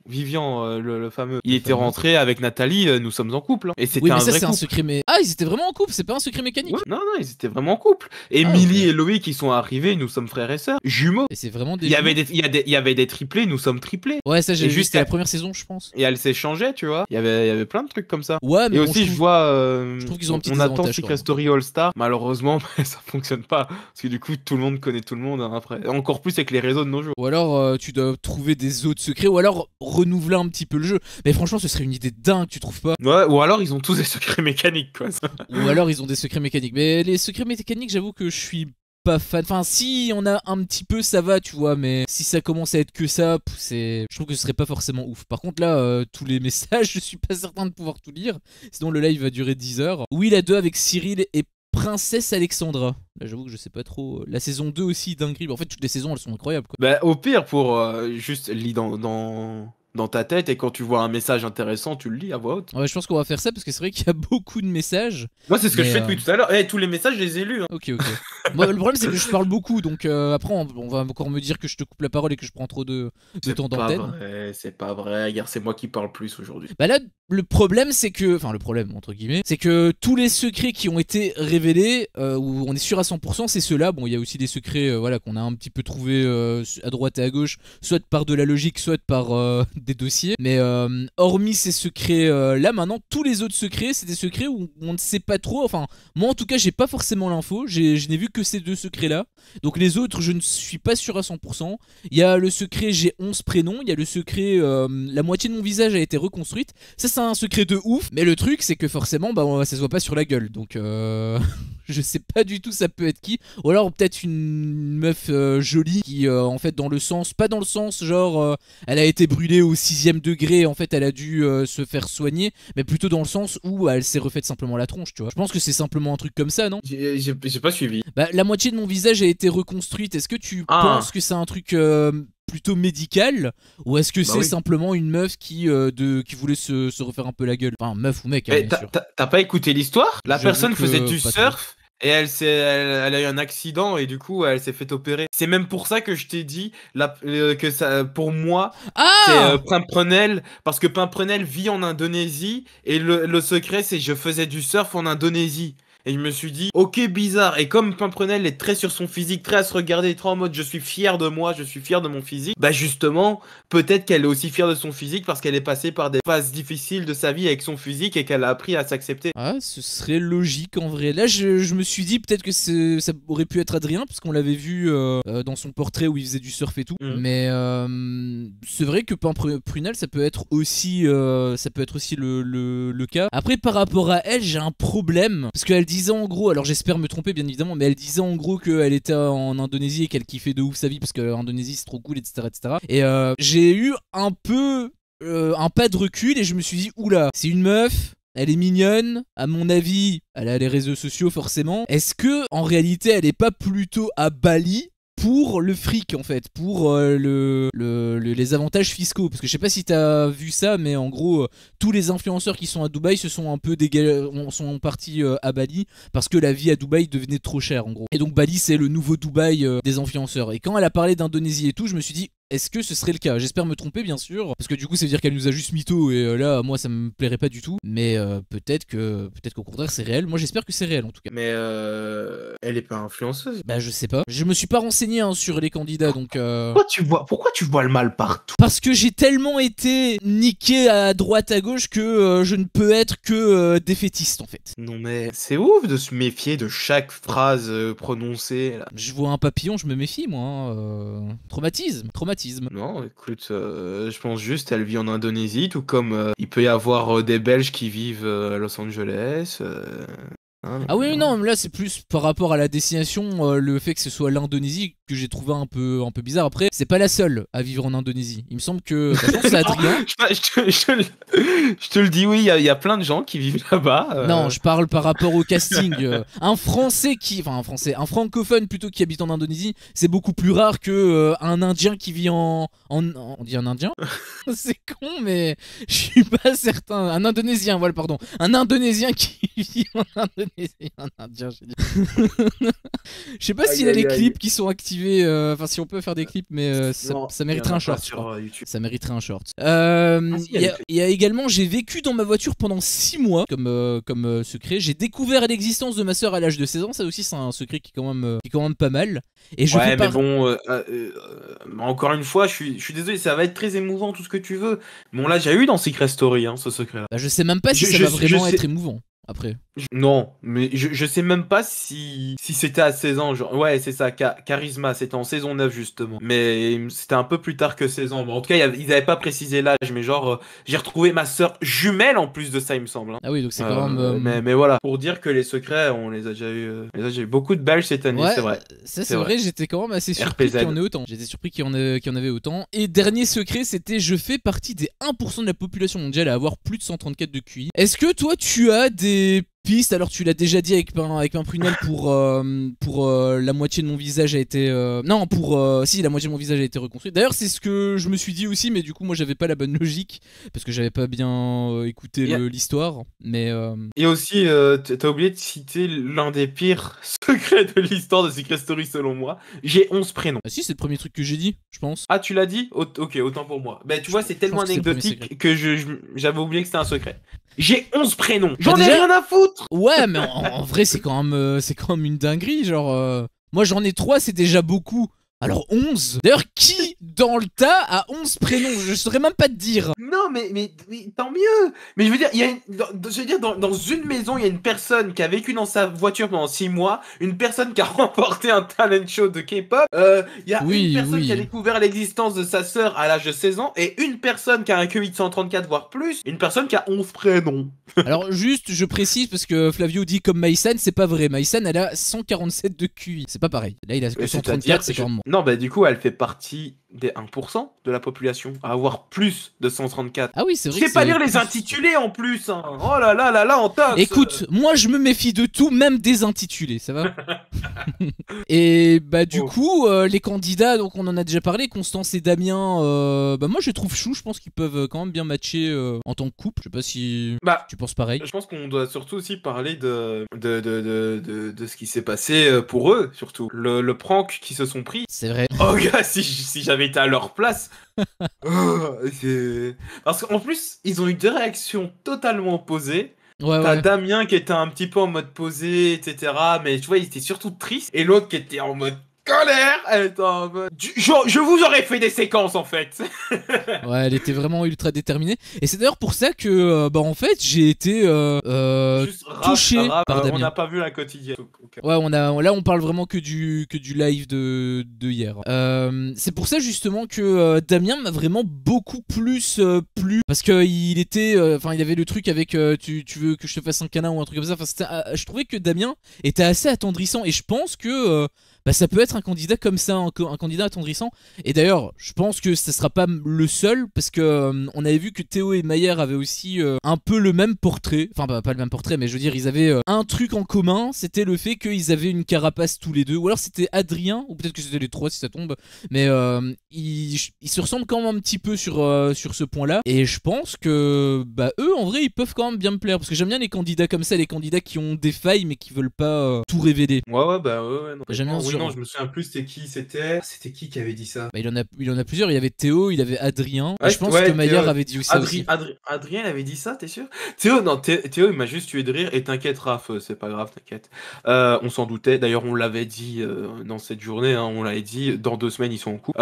Vivian, le fameux. Il Le était fameux. rentré avec Nathalie, nous sommes en couple, hein. Et c'était Oui, mais un ça vrai c'est un couple. secret, mais ah ils étaient vraiment en couple, c'est pas un secret mécanique. Ouais, non, ils étaient vraiment en couple. Ah, ok. Émilie et Loïc, qui sont arrivés, nous sommes frères et sœurs. Jumeaux. Et c'est vraiment des Il y avait jumeaux. il y avait des triplés, nous sommes triplés. Ouais, ça j'ai Et vu, juste c'était la première saison je pense. Et elles s'échangeaient, tu vois. Il y avait plein de trucs comme ça. Ouais, mais Et bon, aussi, je vois. je trouve qu'ils ont un petit on attend désavantage, Secret quand même. Story All Star. Malheureusement, ça fonctionne pas. Parce que du coup, tout le monde connaît tout le monde, hein, après. Encore plus avec les réseaux de nos jours. Ou alors tu dois trouver des autres secrets, ou alors renouveler un petit peu le jeu. Mais franchement, ce serait une idée dingue, tu trouves pas? Ouais, ou alors ils ont tous des secrets mécaniques, quoi. Ou alors ils ont des secrets mécaniques. Mais les secrets mécaniques, j'avoue que je suis pas fan. Enfin, si on a un petit peu, ça va, tu vois. Mais si ça commence à être que ça, je trouve que ce serait pas forcément ouf. Par contre, là, tous les messages, je suis pas certain de pouvoir tout lire. Sinon, le live va durer 10 heures. Oui, la 2 avec Cyril et Princesse Alexandra. Là, j'avoue que je sais pas trop. La saison 2 aussi, dinguerie. En fait, toutes les saisons, elles sont incroyables, quoi. Bah, au pire, pour juste lis dans ta tête, et quand tu vois un message intéressant, tu le lis à voix haute. Ouais, je pense qu'on va faire ça parce que c'est vrai qu'il y a beaucoup de messages. Moi, c'est ce que je Mais, fais depuis tout à l'heure. Tous les messages, je les ai lus, hein. Ok. Moi, le problème, c'est que je parle beaucoup, donc après, on va encore me dire que je te coupe la parole et que je prends trop de temps d'antenne. C'est pas vrai. Regarde, c'est moi qui parle plus aujourd'hui. Bah là, le problème, c'est que. Enfin, le problème, entre guillemets, c'est que tous les secrets qui ont été révélés, où on est sûr à 100%, c'est ceux-là. Bon, il y a aussi des secrets voilà, qu'on a un petit peu trouvés à droite et à gauche, soit par de la logique, soit par des dossiers. Mais hormis ces secrets-là, maintenant, tous les autres secrets, c'est des secrets où on ne sait pas trop. Enfin, moi, en tout cas, j'ai pas forcément l'info. Je n'ai vu que ces deux secrets-là. Donc, les autres, je ne suis pas sûr à 100%. Il y a le secret, j'ai 11 prénoms. Il y a le secret, la moitié de mon visage a été reconstruite. Ça, c'est un secret de ouf. Mais le truc, c'est que forcément, bah, ça se voit pas sur la gueule. Donc, je sais pas du tout ça peut être qui. Ou alors, peut-être une meuf jolie qui, en fait, dans le sens, pas dans le sens genre, elle a été brûlée au 6ème degré. En fait, elle a dû se faire soigner. Mais plutôt dans le sens où elle s'est refaite simplement la tronche, tu vois. Je pense que c'est simplement un truc comme ça, non? J'ai pas suivi. Bah, la moitié de mon visage a été reconstruite. Est-ce que tu penses que c'est un truc plutôt médical, ou est-ce que c'est simplement une meuf qui voulait se refaire un peu la gueule? Enfin, meuf ou mec, hein, bien sûr. T'as pas écouté l'histoire? La personne faisait du pas surf. Et elle a eu un accident et du coup elle s'est fait opérer. C'est même pour ça que je t'ai dit que ça, pour moi, c'est Pimprenel, parce que Pimprenel vit en Indonésie et le secret c'est je faisais du surf en Indonésie. Et je me suis dit, ok, bizarre. Et comme Pimprenel est très sur son physique, très à se regarder, très en mode je suis fier de moi, je suis fier de mon physique, bah justement, peut-être qu'elle est aussi fière de son physique parce qu'elle est passée par des phases difficiles de sa vie avec son physique et qu'elle a appris à s'accepter. Ah, ce serait logique en vrai. Là, je me suis dit peut-être que ça aurait pu être Adrien, parce qu'on l'avait vu dans son portrait où il faisait du surf et tout. Mais c'est vrai que Pimprenel, ça peut être aussi, le cas. Après, par rapport à elle, j'ai un problème. Parce qu'elle disait en gros, alors j'espère me tromper bien évidemment, mais elle disait en gros qu'elle était en Indonésie et qu'elle kiffait de ouf sa vie parce que l'Indonésie c'est trop cool, etc. Et j'ai eu un peu un pas de recul et je me suis dit, oula, c'est une meuf. Elle est mignonne, à mon avis, elle a les réseaux sociaux forcément. Est-ce que en réalité elle est pas plutôt à Bali pour le fric en fait, pour les avantages fiscaux? Parce que je sais pas si t'as vu ça, mais en gros tous les influenceurs qui sont à Dubaï se sont un peu sont partis à Bali parce que la vie à Dubaï devenait trop chère en gros. Et donc Bali c'est le nouveau Dubaï des influenceurs. Et quand elle a parlé d'Indonésie et tout, je me suis dit, est-ce que ce serait le cas? J'espère me tromper bien sûr, parce que du coup ça veut dire qu'elle nous a juste mytho et là moi ça me plairait pas du tout. Mais peut-être qu'au contraire c'est réel. Moi j'espère que c'est réel en tout cas. Mais elle est pas influenceuse. Bah je sais pas. Je me suis pas renseigné sur les candidats donc. Pourquoi tu vois le mal partout? Parce que j'ai tellement été niqué à droite à gauche que je ne peux être que défaitiste en fait. Non mais c'est ouf de se méfier de chaque phrase prononcée là. Je vois un papillon, je me méfie moi. Traumatisme. Non, écoute, je pense juste elle vit en Indonésie, tout comme il peut y avoir des Belges qui vivent à Los Angeles. Hein, Ah oui, non, mais là c'est plus par rapport à la destination, le fait que ce soit l'Indonésie que j'ai trouvé un peu bizarre. Après, c'est pas la seule à vivre en Indonésie. Il me semble que, bah, je pense que c'est Adrien. Je te le dis, oui, il y a plein de gens qui vivent là-bas. Non, je parle par rapport au casting. Un Français un francophone plutôt qui habite en Indonésie, c'est beaucoup plus rare que un Indien qui vit on dit un Indien? C'est con, mais je suis pas certain. Un Indonésien, voilà, pardon. Un Indonésien qui vit en Indonésie. Un Indien, j'ai dit. Je sais pas s'il y a les clips qui sont activés. Enfin, si on peut faire des clips, mais ça mériterait un short. Ça mériterait un short. Il y a également, j'ai vécu dans ma voiture pendant 6 mois comme secret. J'ai découvert l'existence de ma soeur à l'âge de 16 ans. Ça aussi, c'est un secret qui est quand même pas mal. Et je mais bon, encore une fois, je suis désolé, ça va être très émouvant tout ce que tu veux. Mais on l'a déjà eu dans Secret Story, hein, ce secret-là. Bah, je sais même pas si ça va vraiment être émouvant. Après. Non, mais je sais même pas si c'était à 16 ans. Genre, ouais, c'est ça, Charisma, c'était en saison 9 justement. Mais c'était un peu plus tard que 16 ans. Bon, en tout cas, ils avaient pas précisé l'âge, mais genre, j'ai retrouvé ma sœur jumelle en plus de ça, il me semble. Hein. Ah oui, donc c'est quand même. Mais voilà, pour dire que les secrets, on les a déjà eu. J'ai eu beaucoup de Belges cette année, ouais, c'est vrai. Ça, c'est vrai, j'étais quand même assez surpris qu'il y en ait autant. J'étais surpris qu'il y en avait autant. Et dernier secret, c'était je fais partie des 1% de la population mondiale à avoir plus de 134 de QI. Est-ce que toi, tu as des pistes? Alors tu l'as déjà dit avec un prunelle pour la moitié de mon visage a été non si la moitié de mon visage a été reconstruit. D'ailleurs c'est ce que je me suis dit aussi, mais du coup moi j'avais pas la bonne logique parce que j'avais pas bien écouté l'histoire. Mais et aussi t'as oublié de citer l'un des pires secrets de l'histoire de Secret Story selon moi. J'ai 11 prénoms. Ah si, c'est le premier truc que j'ai dit, je pense. Ah tu l'as dit? Ok, autant pour moi. Bah tu vois, c'est tellement anecdotique que j'avais oublié que c'était un secret. J'ai 11 prénoms. J'en ai rien à foutre. Ouais, mais en vrai, c'est quand même une dinguerie. Genre, moi j'en ai 3, c'est déjà beaucoup. Alors 11. D'ailleurs, qui dans le tas a 11 prénoms? Je saurais même pas te dire. Non, mais tant mieux. Mais je veux dire, dans une maison, il y a une personne qui a vécu dans sa voiture pendant 6 mois, une personne qui a remporté un talent show de K-pop, il y a une personne qui a découvert l'existence de sa sœur à l'âge de 16 ans, et une personne qui a un QI de 134, voire plus, une personne qui a 11 prénoms. Alors juste, je précise, parce que Flavio dit comme Maïsan, c'est pas vrai. Maïsan, elle a 147 de QI. C'est pas pareil. Là, il a que 134, c'est quand même... Non, bah du coup, elle fait partie des 1% de la population à avoir plus de 134. Ah oui, c'est vrai. Je sais pas lire les intitulés en plus. Hein. Oh là là là là, on tape. Écoute, moi je me méfie de tout, même des intitulés, ça va. Et bah du coup, les candidats, donc on en a déjà parlé, Constance et Damien, bah moi je les trouve chou, je pense qu'ils peuvent quand même bien matcher en tant que couple. Je sais pas si tu penses pareil. Je pense qu'on doit surtout aussi parler de ce qui s'est passé pour eux, surtout. Le prank qu'ils se sont pris. C'est vrai. Oh gars, si j'avais été à leur place. Parce qu'en plus, ils ont eu deux réactions totalement opposées. T'as Damien qui était un petit peu en mode posé, etc. Mais tu vois, il était surtout triste. Et l'autre qui était en mode colère. Elle était en mode... Je vous aurais fait des séquences en fait. Ouais, elle était vraiment ultra déterminée. Et c'est d'ailleurs pour ça que, bah en fait, j'ai été touché par Damien. On n'a pas vu la quotidienne. Okay. Ouais, là on parle vraiment que du live de hier. C'est pour ça justement que Damien m'a vraiment beaucoup plus plu. Parce qu'il était... Enfin, il y avait le truc avec tu veux que je te fasse un câlin ou un truc comme ça. Enfin, je trouvais que Damien était assez attendrissant. Et je pense que... bah ça peut être un candidat comme ça, un candidat attendrissant. Et d'ailleurs, je pense que ça sera pas le seul, parce que on avait vu que Théo et Mayer avaient aussi un peu le même portrait. Enfin, pas le même portrait, mais je veux dire, ils avaient un truc en commun, c'était le fait qu'ils avaient une carapace tous les deux. Ou alors c'était Adrien, ou peut-être que c'était les trois si ça tombe. Mais ils se ressemblent quand même un petit peu sur ce point-là. Et je pense que bah eux, en vrai, ils peuvent quand même bien me plaire. Parce que j'aime bien les candidats comme ça, les candidats qui ont des failles, mais qui veulent pas tout révéler. Ouais, bah ouais. Non. J'aime bien non, je me souviens plus c'était qui avait dit ça. Bah, il en a plusieurs, il y avait Théo, il y avait Adrien. Ouais, je pense que Maillard avait dit ça aussi. Adrien avait dit ça, t'es sûr? Théo, il m'a juste tué de rire, et t'inquiète Raph, c'est pas grave, t'inquiète. On s'en doutait, d'ailleurs on l'avait dit dans cette journée, hein, on l'avait dit, dans 2 semaines ils sont en couple.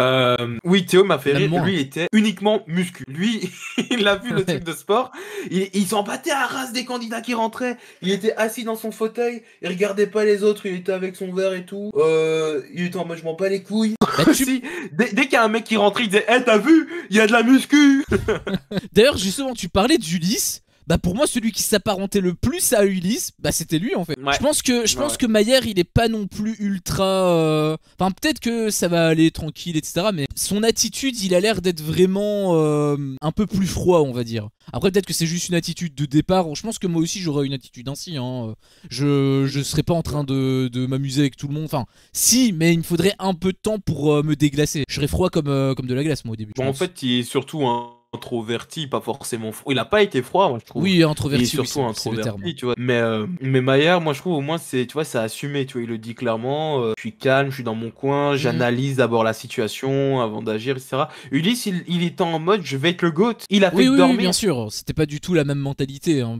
Oui, Théo m'a fait rire, lui il était uniquement muscu. Lui, il a vu le truc de sport, il s'en battait à race des candidats qui rentraient, il était assis dans son fauteuil, il regardait pas les autres, il était avec son verre et tout. Il était en mode je m'en bats les couilles. Bah, dès qu'il y a un mec qui rentrait, il disait t'as vu, il y a de la muscu. D'ailleurs justement tu parlais d'Ulysse. bah pour moi celui qui s'apparentait le plus à Ulysse, bah c'était lui en fait. Ouais. Je pense que Maillère il est pas non plus ultra, enfin peut-être que ça va aller tranquille etc. Mais son attitude il a l'air d'être vraiment un peu plus froid on va dire. Après peut-être que c'est juste une attitude de départ. Je pense que moi aussi j'aurais une attitude ainsi. Hein. Je serais pas en train de m'amuser avec tout le monde. Enfin si, mais il me faudrait un peu de temps pour me déglacer. Je serais froid comme de la glace moi au début. Bon, en fait, il est surtout introverti, pas forcément froid. Il a pas été froid, moi, je trouve. Oui, introverti, Il est surtout oui, c'est le terme. introverti, tu vois. Mais Maillard, moi, je trouve, au moins, c'est, tu vois, c'est assumé, tu vois. Il le dit clairement. Je suis calme, je suis dans mon coin, j'analyse d'abord la situation avant d'agir, etc. Ulysse, il était en mode, je vais être le GOAT. Il a fait Oui, dormir. bien sûr. C'était pas du tout la même mentalité. Hein.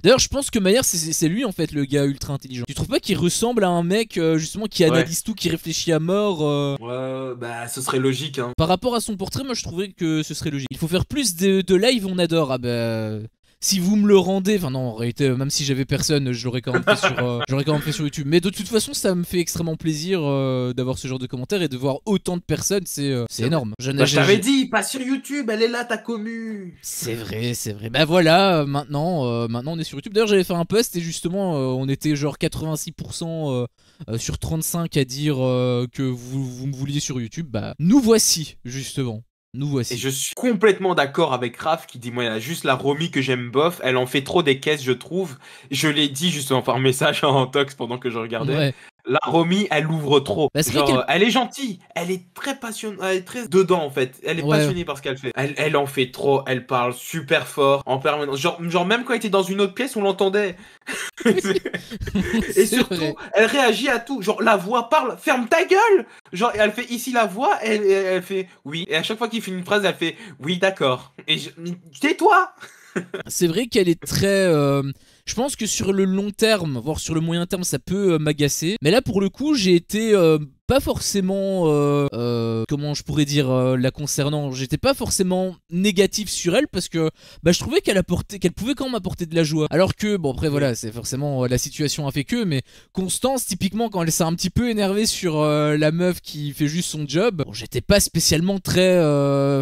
D'ailleurs, je pense que Maillard, c'est lui, en fait, le gars ultra intelligent. Tu trouves pas qu'il ressemble à un mec, justement, qui analyse tout, qui réfléchit à mort Ouais, bah, ce serait logique, hein. Par rapport à son portrait, moi, je trouverais que ce serait logique. Il faut faire plus de live, on adore. Ah bah... Si vous me le rendez, enfin non en réalité même si j'avais personne je l'aurais quand même fait j'aurais quand même fait sur YouTube. Mais de toute façon ça me fait extrêmement plaisir d'avoir ce genre de commentaires et de voir autant de personnes, c'est énorme. Je t'avais dit, pas sur YouTube, elle est là ta commu. C'est vrai. Bah voilà, maintenant on est sur YouTube. D'ailleurs j'avais fait un post et justement on était genre 86% sur 35 à dire que vous me vouliez sur YouTube. Bah nous voici justement. Nous voici. Et je suis complètement d'accord avec Raph qui dit moi il y a juste la Romy que j'aime bof, elle en fait trop des caisses je trouve. Je l'ai dit justement par message en tox pendant que je regardais. Ouais. La Romy, elle ouvre trop. Bah, genre, elle est gentille, elle est très passionnée, elle est très dedans en fait. Elle est passionnée par ce qu'elle fait. Elle en fait trop, elle parle super fort en permanence. Genre même quand elle était dans une autre pièce, on l'entendait. Et surtout, vrai. Elle réagit à tout. Genre la voix parle, ferme ta gueule. Genre elle fait ici la voix, elle fait oui. Et à chaque fois qu'il finit une phrase, elle fait oui d'accord. Et tais-toi. C'est vrai qu'elle est très... Je pense que sur le long terme, voire sur le moyen terme, ça peut m'agacer. Mais là, pour le coup, j'ai été pas forcément... comment je pourrais dire la concernant. J'étais pas forcément négatif sur elle parce que bah, je trouvais qu'elle pouvait quand même apporter de la joie. Alors que, bon après voilà, c'est forcément la situation a fait que, mais Constance, typiquement, quand elle s'est un petit peu énervée sur la meuf qui fait juste son job, bon, j'étais pas spécialement très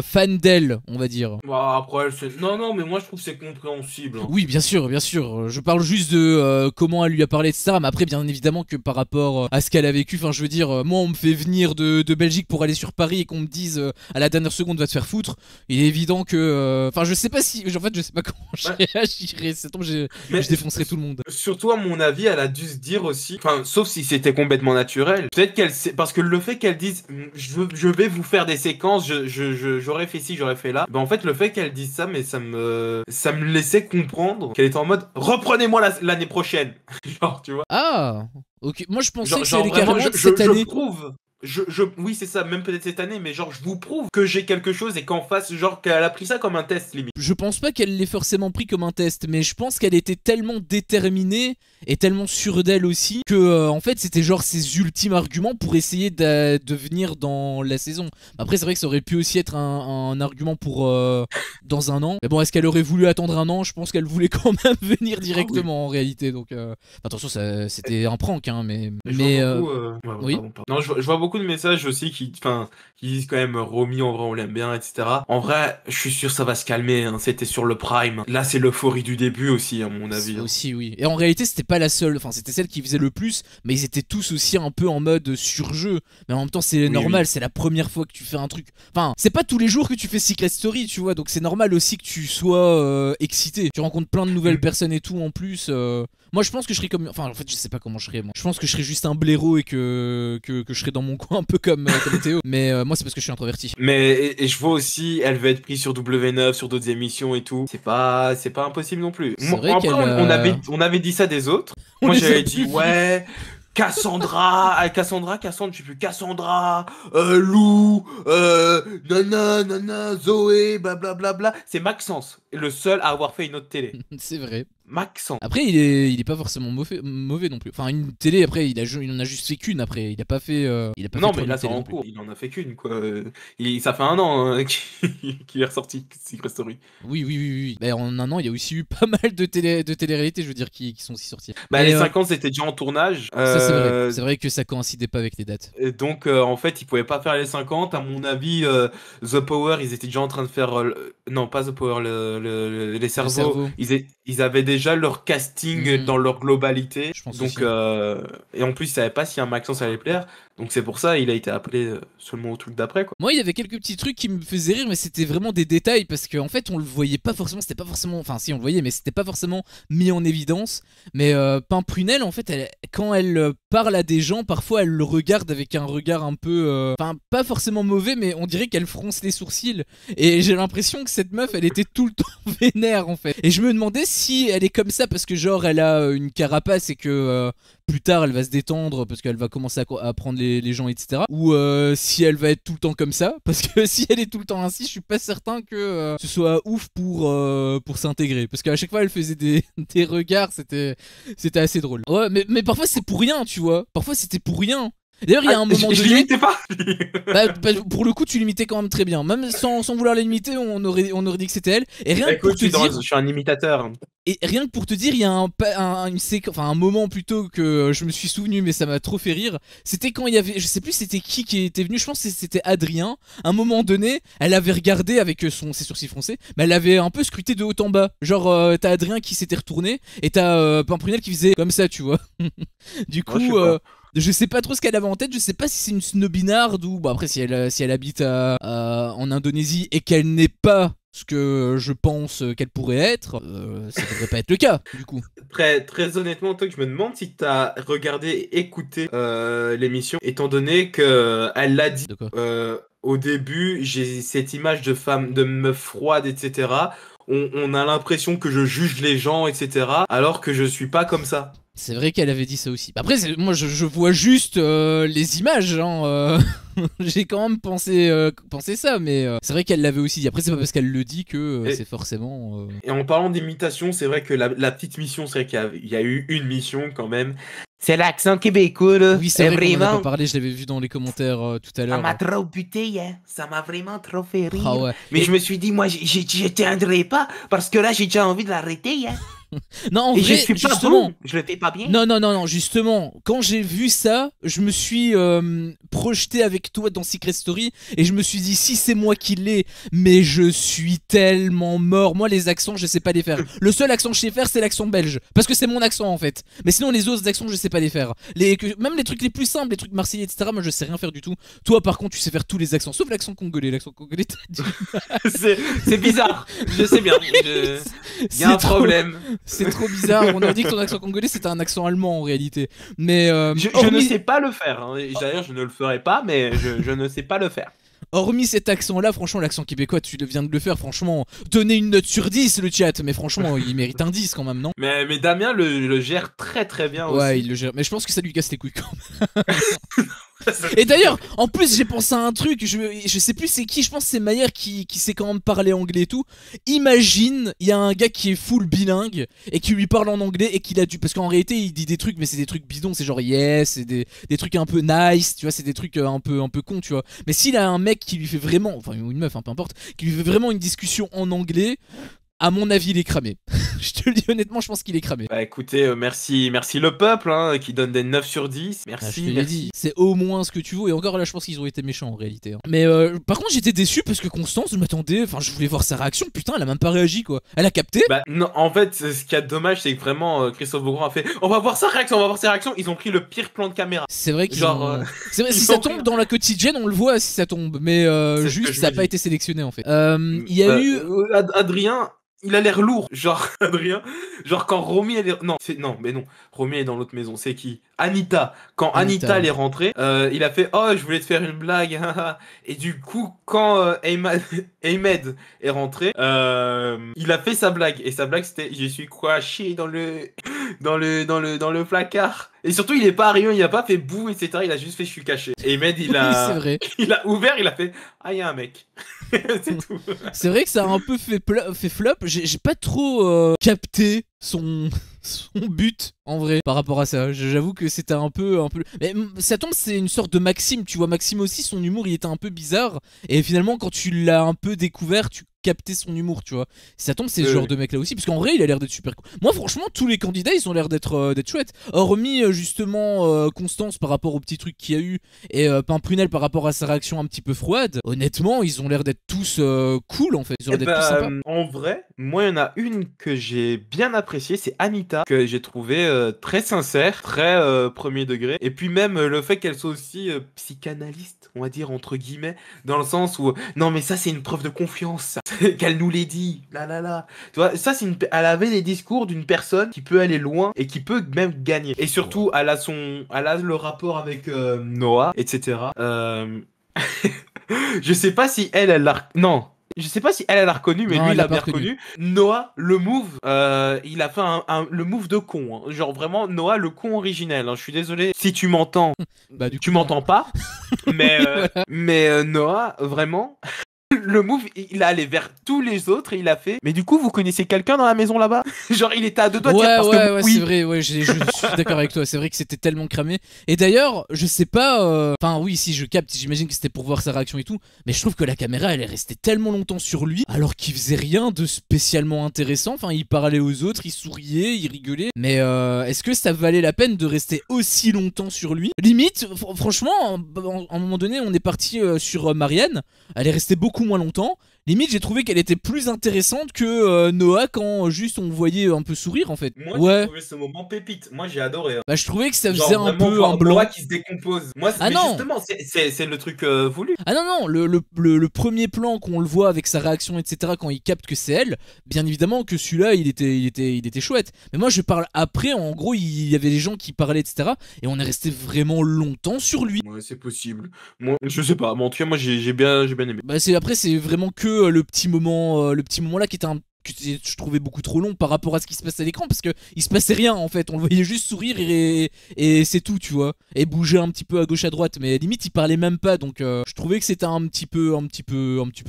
fan d'elle, on va dire. Bah, après, non, mais moi je trouve que c'est compréhensible. Hein. Oui, bien sûr. Je parle juste de comment elle lui a parlé, etc. Mais après, bien évidemment que par rapport à ce qu'elle a vécu, enfin, je veux dire, moi, on me fait venir de Belgique pour aller sur Paris et qu'on me dise à la dernière seconde va te faire foutre. Il est évident que, enfin, je sais pas si, en fait, je sais pas comment je réagirais. C'est tombe, je défoncerai tout le monde. Surtout à mon avis, elle a dû se dire aussi, enfin, sauf si c'était complètement naturel. Peut-être qu'elle, parce que le fait qu'elle dise, je vais vous faire des séquences, j'aurais fait ci, j'aurais fait là. Ben en fait, le fait qu'elle dise ça, mais ça me laissait comprendre qu'elle était en mode, reprenez-moi l'année prochaine. Genre, tu vois. Ah, ok. Moi, je pensais que genre c'était carrément cette année. Je prouve. Oui, c'est ça, même peut-être cette année, mais genre, je vous prouve que j'ai quelque chose et qu'en face, genre, qu'elle a pris ça comme un test, limite. Je pense pas qu'elle l'ait forcément pris comme un test, mais je pense qu'elle était tellement déterminée et tellement sûre d'elle aussi que, en fait, c'était genre ses ultimes arguments pour essayer de venir dans la saison. Après, c'est vrai que ça aurait pu aussi être un argument pour dans un an. Mais bon, est-ce qu'elle aurait voulu attendre un an? Je pense qu'elle voulait quand même venir directement en réalité. Donc, attention, c'était un prank, hein, mais. Oui. Non, je vois beaucoup de messages aussi qui disent quand même Romy, en vrai, on l'aime bien, etc. En vrai, je suis sûr ça va se calmer. Hein. C'était sur le prime. Là, c'est l'euphorie du début aussi, à mon avis. Hein. Aussi, oui. Et en réalité, c'était pas la seule. Enfin, c'était celle qui faisait le plus, mais ils étaient tous aussi un peu en mode surjeu. Mais en même temps, c'est normal. C'est la première fois que tu fais un truc. Enfin, c'est pas tous les jours que tu fais Secret Story, tu vois. Donc c'est normal aussi que tu sois excité. Tu rencontres plein de nouvelles personnes et tout en plus. Moi, je pense que je serais comme. Enfin, en fait, je sais pas comment je serais. Moi, je pense que je serais juste un blaireau et que je serais dans mon coin un peu comme Théo. Mais moi, c'est parce que je suis introverti. Mais et je vois aussi, elle veut être prise sur W9, sur d'autres émissions et tout. C'est pas impossible non plus. Après, on avait dit ça des autres. Moi, j'avais dit ouais. Cassandra, je sais plus, Cassandra, Lou, Nana, Zoé, blablabla. C'est Maxence, le seul à avoir fait une autre télé. C'est vrai. Maxence. Après, il est pas forcément mauvais non plus. Enfin, une télé, après, il en a juste fait qu'une après. Il a pas fait. Non, fait mais là, c'est en cours. Il en a fait qu'une, quoi. Ça fait 1 an qu'il est ressorti Secret Story. Oui, oui, oui, oui. Mais en 1 an, il y a aussi eu pas mal de télé-réalités, je veux dire, qui sont aussi sorties. Bah, Mais, les 50, c'était déjà en tournage. ça, c'est vrai. C'est vrai que ça coïncidait pas avec les dates. Et donc, en fait, ils pouvaient pas faire les 50. À mon avis, The Power, ils étaient déjà en train de faire. Non, pas The Power, les cerveaux. cerveau. Ils avaient déjà leur casting dans leur globalité. Je pense donc, aussi. et en plus, ils savaient pas si un Maxence allait plaire. Donc, c'est pour ça il a été appelé seulement au truc d'après, quoi. Moi, il y avait quelques petits trucs qui me faisaient rire, mais c'était vraiment des détails parce qu'en fait, on le voyait pas forcément. C'était pas forcément. Enfin, si, on le voyait, mais c'était pas forcément mis en évidence. Mais Pimprenelle, en fait, quand elle parle à des gens, parfois elle le regarde avec un regard un peu. Enfin, pas forcément mauvais, mais on dirait qu'elle fronce les sourcils. Et j'ai l'impression que cette meuf, elle était tout le temps vénère, en fait. Et je me demandais si elle est comme ça parce que, genre, elle a une carapace et que. Plus tard, elle va se détendre parce qu'elle va commencer à prendre les gens, etc. Ou si elle va être tout le temps comme ça, parce que si elle est tout le temps ainsi, je suis pas certain que ce soit ouf pour s'intégrer. Parce qu'à chaque fois, elle faisait des regards, c'était assez drôle. Ouais, mais parfois c'est pour rien, tu vois. Parfois c'était pour rien. D'ailleurs, il y a un moment donné. Je l'imitais pas. Pour le coup, tu l'imitais quand même très bien. Même sans vouloir l'imiter, on aurait dit que c'était elle. Et rien que pour te dire. Je suis un imitateur. Et rien que pour te dire, il y a un moment plutôt que je me suis souvenu, mais ça m'a trop fait rire. C'était quand il y avait, je sais plus c'était qui était venu, je pense que c'était Adrien. À un moment donné, elle avait regardé avec ses sourcils froncés, mais elle avait un peu scruté de haut en bas. Genre, t'as Adrien qui s'était retourné et t'as Pimprenelle qui faisait comme ça, tu vois. Du coup, je sais pas trop ce qu'elle avait en tête, je sais pas si c'est une snobinarde ou. Bon, après, si elle habite en Indonésie et qu'elle n'est pas ce que je pense qu'elle pourrait être, ça devrait pas être le cas, du coup. Très, très honnêtement, toi, je me demande si t'as regardé et écouté l'émission, étant donné que elle l'a dit. De quoi Au début, j'ai cette image de femme, de meuf froide, etc. On a l'impression que je juge les gens, etc. Alors que je suis pas comme ça. C'est vrai qu'elle avait dit ça aussi. Après, moi, je vois juste les images. Hein, j'ai quand même pensé ça, mais c'est vrai qu'elle l'avait aussi dit. Après, c'est pas parce qu'elle le dit que c'est forcément. Et en parlant d'imitation, c'est vrai que la petite mission, c'est vrai qu'il y a eu une mission quand même. C'est l'accent québécois, là. Oui, c'est vrai qu'on en a pas parlé, je l'avais vu dans les commentaires tout à l'heure. Ça m'a trop buté, hein. Ça m'a vraiment trop fait rire. Ah ouais. Mais je me suis dit, moi, je tiendrai pas, parce que là, j'ai déjà envie de l'arrêter, hein. Non, en vrai, je suis pas justement, bon, je le fais pas bien. Non, justement, quand j'ai vu ça, je me suis projeté avec toi dans Secret Story et je me suis dit si c'est moi qui l'ai, mais je suis tellement mort. Moi, les accents, je sais pas les faire. Le seul accent que je sais faire, c'est l'accent belge, parce que c'est mon accent en fait. Mais sinon, les autres accents, je sais pas les faire. Même les trucs les plus simples, les trucs marseillais, etc. Moi, je sais rien faire du tout. Toi, par contre, tu sais faire tous les accents, sauf l'accent congolais. L'accent congolais, c'est bizarre. Je sais bien. Il y a un problème. C'est trop bizarre. On a dit que ton accent congolais c'était un accent allemand en réalité. Mais je ne sais pas le faire. Hein. D'ailleurs, je ne le ferai pas, mais je ne sais pas le faire. Hormis cet accent-là, franchement, l'accent québécois, tu viens de le faire, franchement. Donnez une note sur 10, le chat, mais franchement, il mérite un 10 quand même, non? Mais Damien le gère très très bien aussi. Ouais, il le gère. Mais je pense que ça lui casse les couilles quand même. Et d'ailleurs, en plus, j'ai pensé à un truc, je sais plus c'est qui, je pense que c'est Mayer qui sait quand même parler anglais et tout. Imagine, il y a un gars qui est full bilingue et qui lui parle en anglais et qu'il a dû. Parce qu'en réalité, il dit des trucs, mais c'est des trucs bidons, c'est genre yes, c'est des trucs un peu nice, tu vois, c'est des trucs un peu cons, tu vois. Mais s'il a un mec qui lui fait vraiment, enfin, ou une meuf, peu importe, qui lui fait vraiment une discussion en anglais. À mon avis, il est cramé. Je te le dis honnêtement, je pense qu'il est cramé. Bah écoutez, merci le peuple hein, qui donne des 9 sur 10. Merci. Ah, je te l'ai dit, c'est au moins ce que tu vaux. Et encore là, je pense qu'ils ont été méchants en réalité. Hein. Mais par contre, j'étais déçu parce que Constance, je m'attendais, enfin, je voulais voir sa réaction. Putain, elle a même pas réagi quoi. Elle a capté. Bah non, en fait, ce qui est dommage, c'est que vraiment Christophe Beaugrand a fait on va voir sa réaction, on va voir sa réaction. Ils ont pris le pire plan de caméra. C'est vrai qu'ils c'est vrai, si ça tombe dans la quotidienne, on le voit si ça tombe. Mais juste, ça a pas été sélectionné en fait. Il y a eu. Adrien. Il a l'air lourd, genre Adrien, genre quand Romy elle est... non, Romy est dans l'autre maison, c'est qui? Anita. Quand Anita elle est rentrée, il a fait oh je voulais te faire une blague, et du coup quand Ahmed est rentré, il a fait sa blague et sa blague c'était je suis quoi chier dans le dans le placard. Et surtout, il est pas arrivé, il a pas fait bouh, etc. Il a juste fait je suis caché. Et Med, Oui, c'est vrai. il a ouvert, il a fait ah, il y a un mec. C'est tout. C'est vrai que ça a un peu fait flop. J'ai pas trop capté son son but en vrai par rapport à ça. J'avoue que c'était un peu mais ça tombe, c'est une sorte de Maxime, tu vois. Maxime aussi, son humour il était un peu bizarre et finalement quand tu l'as un peu découvert, tu captais son humour, tu vois. Ça tombe, c'est ce genre de mec là aussi, parce qu'en vrai il a l'air d'être super cool. Moi franchement tous les candidats ils ont l'air d'être chouettes, hormis justement Constance par rapport au petit truc qu'il y a eu et Pimprenel par rapport à sa réaction un petit peu froide. Honnêtement ils ont l'air d'être tous cool en fait, ils ont l'air d'être tous sympas. En vrai, moi, il y en a une que j'ai bien appréciée, c'est Anita, que j'ai trouvé très sincère, très premier degré. Et puis même le fait qu'elle soit aussi psychanalyste, on va dire, entre guillemets, dans le sens où, non mais ça c'est une preuve de confiance, ça. Qu'elle nous l'ait dit, là là là. Tu vois, ça c'est elle avait les discours d'une personne qui peut aller loin et qui peut même gagner. Et surtout, elle a le rapport avec Noah, etc. Je sais pas si elle l'a... Non. Je sais pas si elle l'a reconnu, mais Non, lui, elle il l'a l'a pas bien reconnu. reconnu. Noah, le move, il a fait le move de con. Hein. Genre vraiment, Noah, le con originel. Hein. Je suis désolé si tu m'entends. Bah du Tu coup non. m'entends pas. Mais, Oui voilà. Noah, vraiment, le move, il est allé vers tous les autres et il a fait. Mais du coup, vous connaissez quelqu'un dans la maison là-bas? Genre, il était à deux doigts de dire parce que Ouais, c'est oui. vrai, ouais, je suis d'accord avec toi, c'est vrai que c'était tellement cramé. Et d'ailleurs, je sais pas, enfin oui, si je capte, j'imagine que c'était pour voir sa réaction et tout, mais je trouve que la caméra, elle est restée tellement longtemps sur lui, alors qu'il faisait rien de spécialement intéressant, enfin il parlait aux autres, il souriait, il rigolait, mais est-ce que ça valait la peine de rester aussi longtemps sur lui? Limite, franchement, à un moment donné, on est parti sur Marianne, elle est restée beaucoup moins longtemps. Limite, j'ai trouvé qu'elle était plus intéressante que Noah quand juste on voyait un peu sourire en fait. Moi, j'ai Ouais. trouvé ce moment pépite. Moi, j'ai adoré. Hein. Bah, je trouvais que ça faisait Genre un vraiment peu un voir blanc. Noah qui se décompose. Moi, Ah mais non! justement, c'est le truc voulu. Ah non, non, le premier plan qu'on le voit avec sa réaction, etc., quand il capte que c'est elle, bien évidemment que celui-là, il était chouette. Mais moi, je parle après, en gros, il y avait des gens qui parlaient, etc., et on est resté vraiment longtemps sur lui. Ouais, c'est possible. Moi, je sais pas. Mais en tout cas, moi, j'ai bien aimé. Bah, après, c'est vraiment que le petit moment là qui était que je trouvais beaucoup trop long par rapport à ce qui se passait à l'écran, parce que il se passait rien en fait, on le voyait juste sourire et c'est tout, tu vois, et bouger un petit peu à gauche à droite, mais limite il parlait même pas, donc je trouvais que c'était un petit peu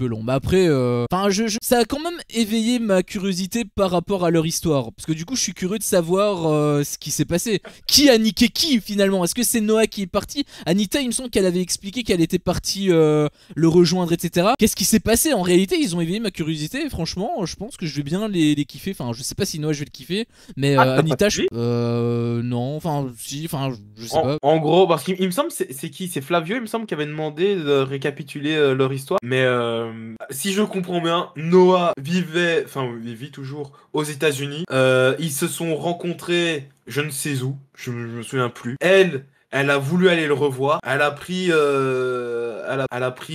long. Mais après enfin ça a quand même éveillé ma curiosité par rapport à leur histoire, parce que du coup je suis curieux de savoir ce qui s'est passé, qui a niqué qui finalement. Est-ce que c'est Noah qui est parti? Anita, il me semble qu'elle avait expliqué qu'elle était partie le rejoindre, etc. Qu'est-ce qui s'est passé? En réalité ils ont éveillé ma curiosité, et franchement je pense que je vais bien les kiffer. Enfin, je sais pas si Noah je vais le kiffer, mais Ah, t'as pas Anita, suivi non, enfin, si, enfin, je sais pas. En gros, parce qu'il il me semble, c'est qui? C'est Flavio, il me semble, qui avait demandé de récapituler leur histoire. Mais si je comprends bien, Noah vivait, enfin, il vit toujours aux États-Unis. Ils se sont rencontrés, je ne sais où, je me souviens plus. Elle a voulu aller le revoir. Elle a pris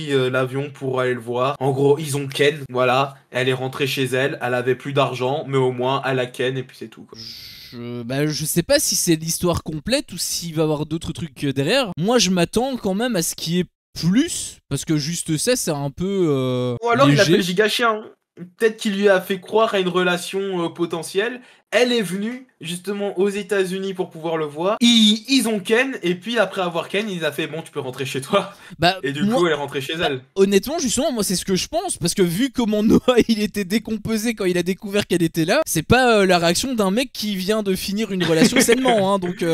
l'avion pour aller le voir. En gros, ils ont ken, voilà. Elle est rentrée chez elle. Elle avait plus d'argent, mais au moins elle a ken et puis c'est tout. Quoi. Bah, je sais pas si c'est l'histoire complète ou s'il va y avoir d'autres trucs derrière. Moi, je m'attends quand même à ce qui est plus, parce que juste ça, c'est un peu Ou alors il a fait le léger. giga chien. Peut-être qu'il lui a fait croire à une relation potentielle. Elle est venue justement aux États-Unis pour pouvoir le voir. Ils ont ken et puis après avoir ken, il a fait bon, tu peux rentrer chez toi. Bah, Et du moi, coup, elle est rentrée chez bah, elle. honnêtement, justement, moi, c'est ce que je pense, parce que vu comment Noah il était décomposé quand il a découvert qu'elle était là, c'est pas la réaction d'un mec qui vient de finir une relation sainement, hein, donc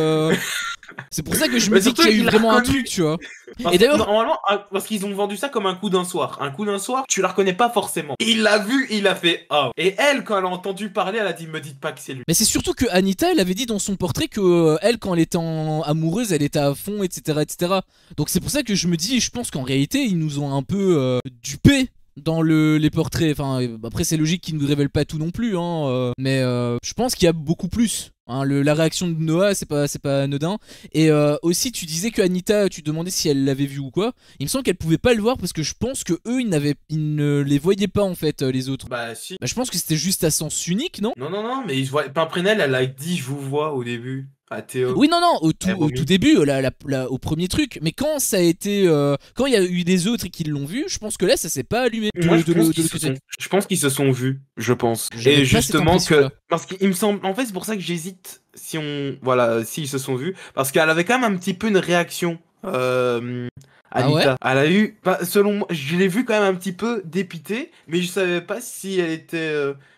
c'est pour ça que je me Mais dis surtout, qu'il y a eu il a vraiment un reconnu. truc, tu vois. Parce Et que, d'ailleurs, normalement, parce qu'ils ont vendu ça comme un coup d'un soir. Un coup d'un soir, tu la reconnais pas forcément. Il l'a vu, il a fait oh. Et elle, quand elle a entendu parler, elle a dit me dites pas que c'est lui. mais c'est surtout que Anita, elle avait dit dans son portrait que elle, quand elle était amoureuse, elle était à fond, etc., etc. Donc c'est pour ça que je me dis, je pense qu'en réalité, ils nous ont un peu dupé dans les portraits. Enfin, après c'est logique qu'ils ne nous révèlent pas tout non plus, hein, mais je pense qu'il y a beaucoup plus. Hein, la réaction de Noah, c'est pas anodin. Et aussi, tu disais que Anita, tu demandais si elle l'avait vu ou quoi. Il me semble qu'elle pouvait pas le voir parce que je pense que eux, ils ne les voyaient pas en fait, les autres. Bah si. Bah, je pense que c'était juste à sens unique, non? Non, non, non, mais ils se voient. Pimprenel, elle a dit je vous vois au début. à Théo. Oui, non, non, au vomi. tout début, au premier truc. Mais quand ça a été. Quand il y a eu des autres et qu'ils l'ont vu, je pense que là, ça s'est pas allumé. Moi, je pense qu'ils se sont vus, je pense. Et justement que. Parce qu'il me semble. En fait, c'est pour ça que j'hésite si on. Voilà, s'ils se sont vus. Parce qu'elle avait quand même un petit peu une réaction. Anita. Elle a eu. Selon moi, je l'ai vu quand même un petit peu dépitée. Mais je savais pas si elle était.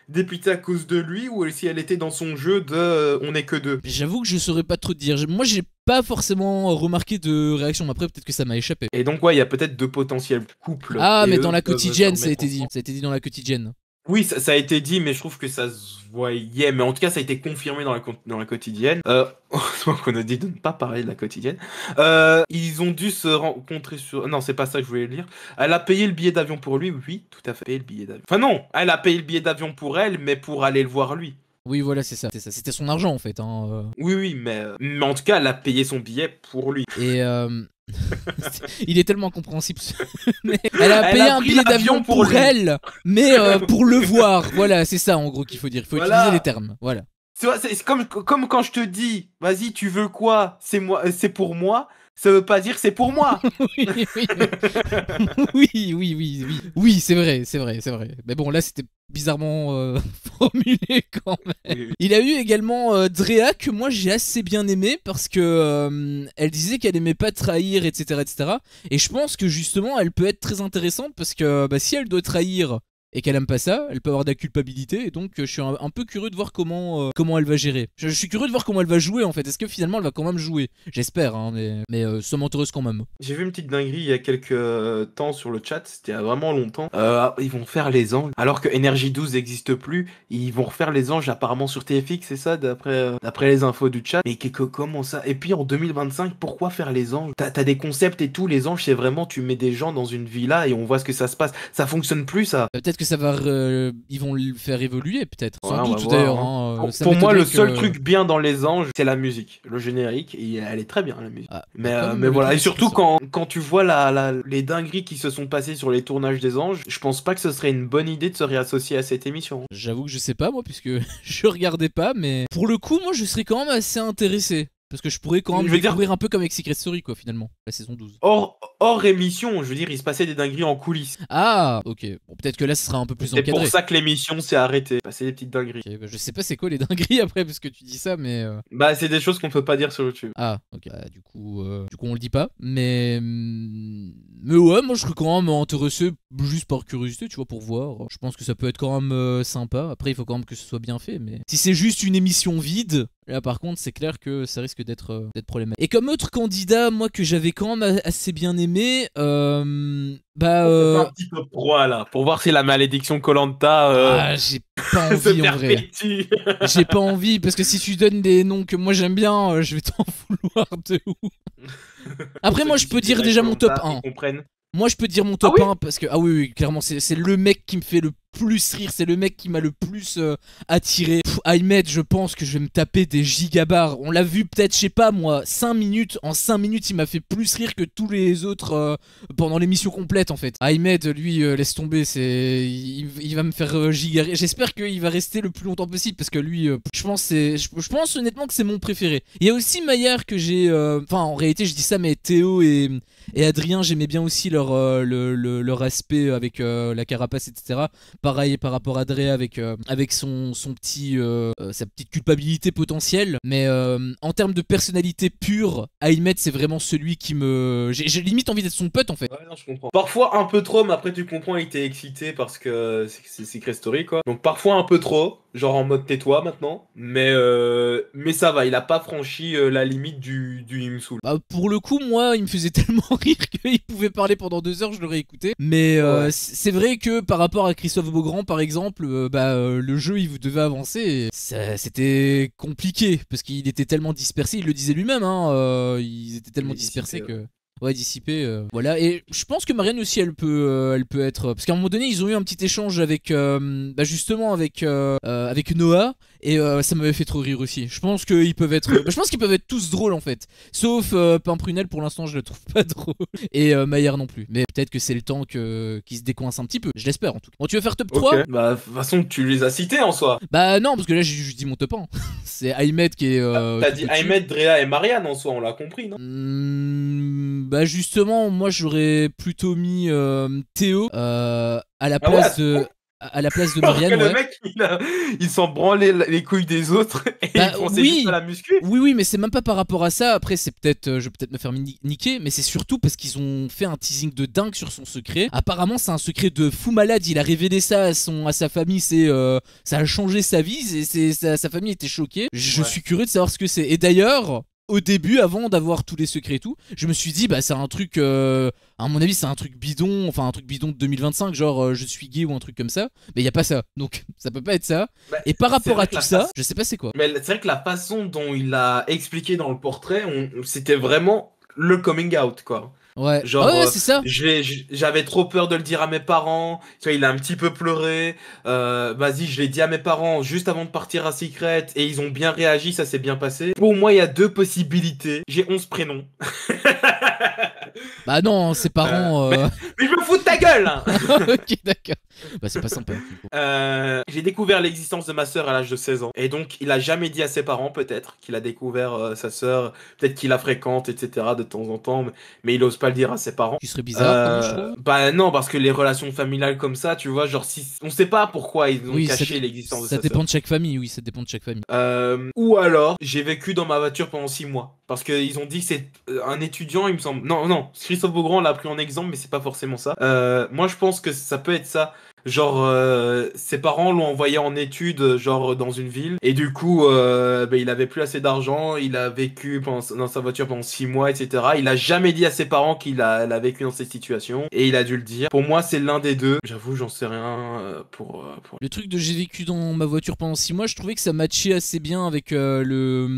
Dépitée à cause de lui ou si elle était dans son jeu de on est que deux. J'avoue que je saurais pas trop te dire. Moi, j'ai pas forcément remarqué de réaction. Après, peut-être que ça m'a échappé. Et donc, ouais, il y a peut-être deux potentiels couples. Ah, mais dans la quotidienne, ça a été dit. Ça a été dit dans la quotidienne. Oui, ça a été dit, mais je trouve que ça se voyait. Mais en tout cas, ça a été confirmé dans la quotidienne. Qu'on a dit de ne pas parler de la quotidienne. Ils ont dû se rencontrer sur... Non, c'est pas ça que je voulais lire. Elle a payé le billet d'avion pour lui, oui, tout à fait. Payé le billet d'avion. Enfin non, elle a payé le billet d'avion pour elle, mais pour aller le voir lui. Oui, voilà, c'est ça. C'était son argent, en fait. Hein. Oui, mais en tout cas, elle a payé son billet pour lui. Et... il est tellement compréhensible. Elle a payé un billet d'avion pour elle, mais pour le voir. Voilà, c'est ça en gros qu'il faut dire. Il faut utiliser les termes. Voilà. C'est comme quand je te dis, vas-y, tu veux quoi? C'est pour moi. Ça veut pas dire c'est pour moi. Oui, c'est vrai. Mais bon, là c'était bizarrement formulé quand même. Oui. Il a eu également Drea que moi j'ai assez bien aimé parce que elle disait qu'elle aimait pas trahir, etc., etc. Et je pense que justement elle peut être très intéressante parce que si elle doit trahir et qu'elle aime pas ça, elle peut avoir de la culpabilité, et donc je suis un peu curieux de voir comment elle va gérer. Je suis curieux de voir comment elle va jouer en fait. Est-ce que finalement elle va quand même jouer? J'espère, hein, mais ça m'intéresse quand même. J'ai vu une petite dinguerie il y a quelques temps sur le chat, c'était il y a vraiment longtemps. Ils vont faire les anges, alors que Energy 12 n'existe plus, ils vont refaire les anges apparemment sur TFX, c'est ça, d'après les infos du chat. Mais comment ça? Et puis en 2025, pourquoi faire les anges? T'as des concepts et tout, les anges c'est vraiment tu mets des gens dans une villa et on voit ce que ça se passe. Ça fonctionne plus ça. Peut-être que ça va ils vont le faire évoluer peut-être, sans doute d'ailleurs. Hein. Pour moi le seul truc bien dans les anges c'est la musique, le générique, et elle est très bien la musique. Mais voilà, et surtout quand tu vois les dingueries qui se sont passées sur les tournages des anges, je pense pas que ce serait une bonne idée de se réassocier à cette émission. J'avoue que je sais pas moi puisque je regardais pas, mais pour le coup moi je serais quand même assez intéressé. Parce que je pourrais quand même découvrir un peu comme avec Secret Story, quoi, finalement, la saison 12. Hors émission, je veux dire, il se passait des dingueries en coulisses. Ah, ok. Bon, peut-être que là, ce sera un peu plus encadré. C'est pour ça que l'émission s'est arrêtée. C'est des petites dingueries. Okay, je sais pas c'est quoi les dingueries après, parce que tu dis ça, mais... c'est des choses qu'on peut pas dire sur YouTube. Ah, ok. Du coup, on le dit pas. Mais ouais, moi, je serais quand même intéressé, juste par curiosité, tu vois, pour voir. Je pense que ça peut être quand même sympa. Après, il faut quand même que ce soit bien fait, mais... Si c'est juste une émission vide... Là par contre c'est clair que ça risque d'être problématique. Et comme autre candidat moi que j'avais quand même assez bien aimé, un petit peu pro là pour voir si la malédiction Koh-Lanta j'ai pas envie en vrai. J'ai pas envie parce que si tu donnes des noms que moi j'aime bien, je vais t'en vouloir de ouf. Après moi je peux dire déjà mon top 1. Moi je peux dire mon top 1 parce que oui clairement c'est le mec qui me fait le plus rire, c'est le mec qui m'a le plus attiré. Ahmed, je pense que je vais me taper des gigabars. On l'a vu peut-être, je sais pas moi, 5 minutes. En 5 minutes, il m'a fait plus rire que tous les autres pendant l'émission complète en fait. Ahmed, lui, laisse tomber, il va me faire gigarer. J'espère qu'il va rester le plus longtemps possible parce que lui, je pense honnêtement que c'est mon préféré. Il y a aussi Maillard que j'ai... Enfin, en réalité, je dis ça, mais Théo et Adrien, j'aimais bien aussi leur aspect avec la carapace, etc. Pareil par rapport à Dre avec son petit sa petite culpabilité potentielle, mais en termes de personnalité pure, Ahmed c'est vraiment celui qui me... J'ai limite envie d'être son pote en fait. Ouais, non, je comprends. Parfois un peu trop, mais après tu comprends, il était excité parce que c'est Secret Story quoi. Donc parfois un peu trop, genre en mode tais-toi maintenant, mais ça va, il a pas franchi la limite du il me saoule. Pour le coup, moi il me faisait tellement rire qu'il pouvait parler pendant 2 heures, je l'aurais écouté, mais c'est vrai que par rapport à Christophe Beaugrand par exemple, le jeu il devait avancer et c'était compliqué parce qu'il était tellement dispersé, il le disait lui-même, hein, ils étaient tellement dispersés que... dissipé. Voilà, et je pense que Marianne aussi, elle peut être. Parce qu'à un moment donné, ils ont eu un petit échange avec. Justement, avec Noah, et ça m'avait fait trop rire aussi. Je pense qu'ils peuvent être. Je pense qu'ils peuvent être tous drôles en fait. Sauf Pimprenel, pour l'instant, je le trouve pas drôle. Et Maillard non plus. Mais peut-être que c'est le temps qu'il se décoince un petit peu. Je l'espère en tout cas. Bon, tu veux faire top 3? Bah, de toute façon, tu les as cités en soi. Bah, non, parce que là, j'ai juste dit mon top 1. C'est Ahmed qui est. T'as dit Ahmed, Drea et Marianne en soi, on l'a compris, non? Bah justement, moi j'aurais plutôt mis Théo à la place à la place de Marianne. Le mec, il s'en branlait les couilles des autres et il pensait juste à la muscu. Oui, mais c'est même pas par rapport à ça. Après, c'est peut-être, je vais peut-être me faire niquer, mais c'est surtout parce qu'ils ont fait un teasing de dingue sur son secret. Apparemment, c'est un secret de fou malade. Il a révélé ça à sa famille. Ça a changé sa vie. Et sa famille était choquée. Je suis curieux de savoir ce que c'est. Et d'ailleurs, au début, avant d'avoir tous les secrets et tout, je me suis dit, bah c'est un truc, à mon avis, c'est un truc bidon, enfin un truc bidon de 2025, genre je suis gay ou un truc comme ça. Mais y a pas ça, donc ça peut pas être ça. Bah, et par rapport à tout ça, je sais pas c'est quoi. Mais c'est vrai que la façon dont il a expliqué dans le portrait, c'était vraiment le coming out, quoi. Ouais, genre, c'est ça. J'avais trop peur de le dire à mes parents. Tu vois, il a un petit peu pleuré. Vas-y, je l'ai dit à mes parents juste avant de partir à Secret et ils ont bien réagi, ça s'est bien passé. Pour moi, il y a 2 possibilités. J'ai 11 prénoms. Bah non, ses parents. Mais je me fous de ta gueule hein. Ok, d'accord. Bah c'est pas sympa. J'ai découvert l'existence de ma sœur à l'âge de 16 ans. Et donc, il a jamais dit à ses parents, peut-être, qu'il a découvert sa sœur. Peut-être qu'il la fréquente, etc. de temps en temps. Mais il ose pas le dire à ses parents. Qui serait bizarre, je trouve. Bah non, parce que les relations familiales comme ça, tu vois, genre si on sait pas pourquoi ils ont caché l'existence de sa sœur. Ça dépend de chaque famille, oui, ça dépend de chaque famille. Ou alors, j'ai vécu dans ma voiture pendant 6 mois. Parce qu'ils ont dit que c'est un étudiant, il me semble. Non, Christophe Beaugrand l'a pris en exemple, mais c'est pas forcément ça. Moi, je pense que ça peut être ça. Genre, ses parents l'ont envoyé en études, genre dans une ville. Et du coup, il avait plus assez d'argent. Il a vécu dans sa voiture pendant 6 mois, etc. Il a jamais dit à ses parents qu'il a vécu dans cette situation. Et il a dû le dire. Pour moi, c'est l'un des deux. J'avoue, j'en sais rien pour... Le truc de j'ai vécu dans ma voiture pendant 6 mois, je trouvais que ça matchait assez bien avec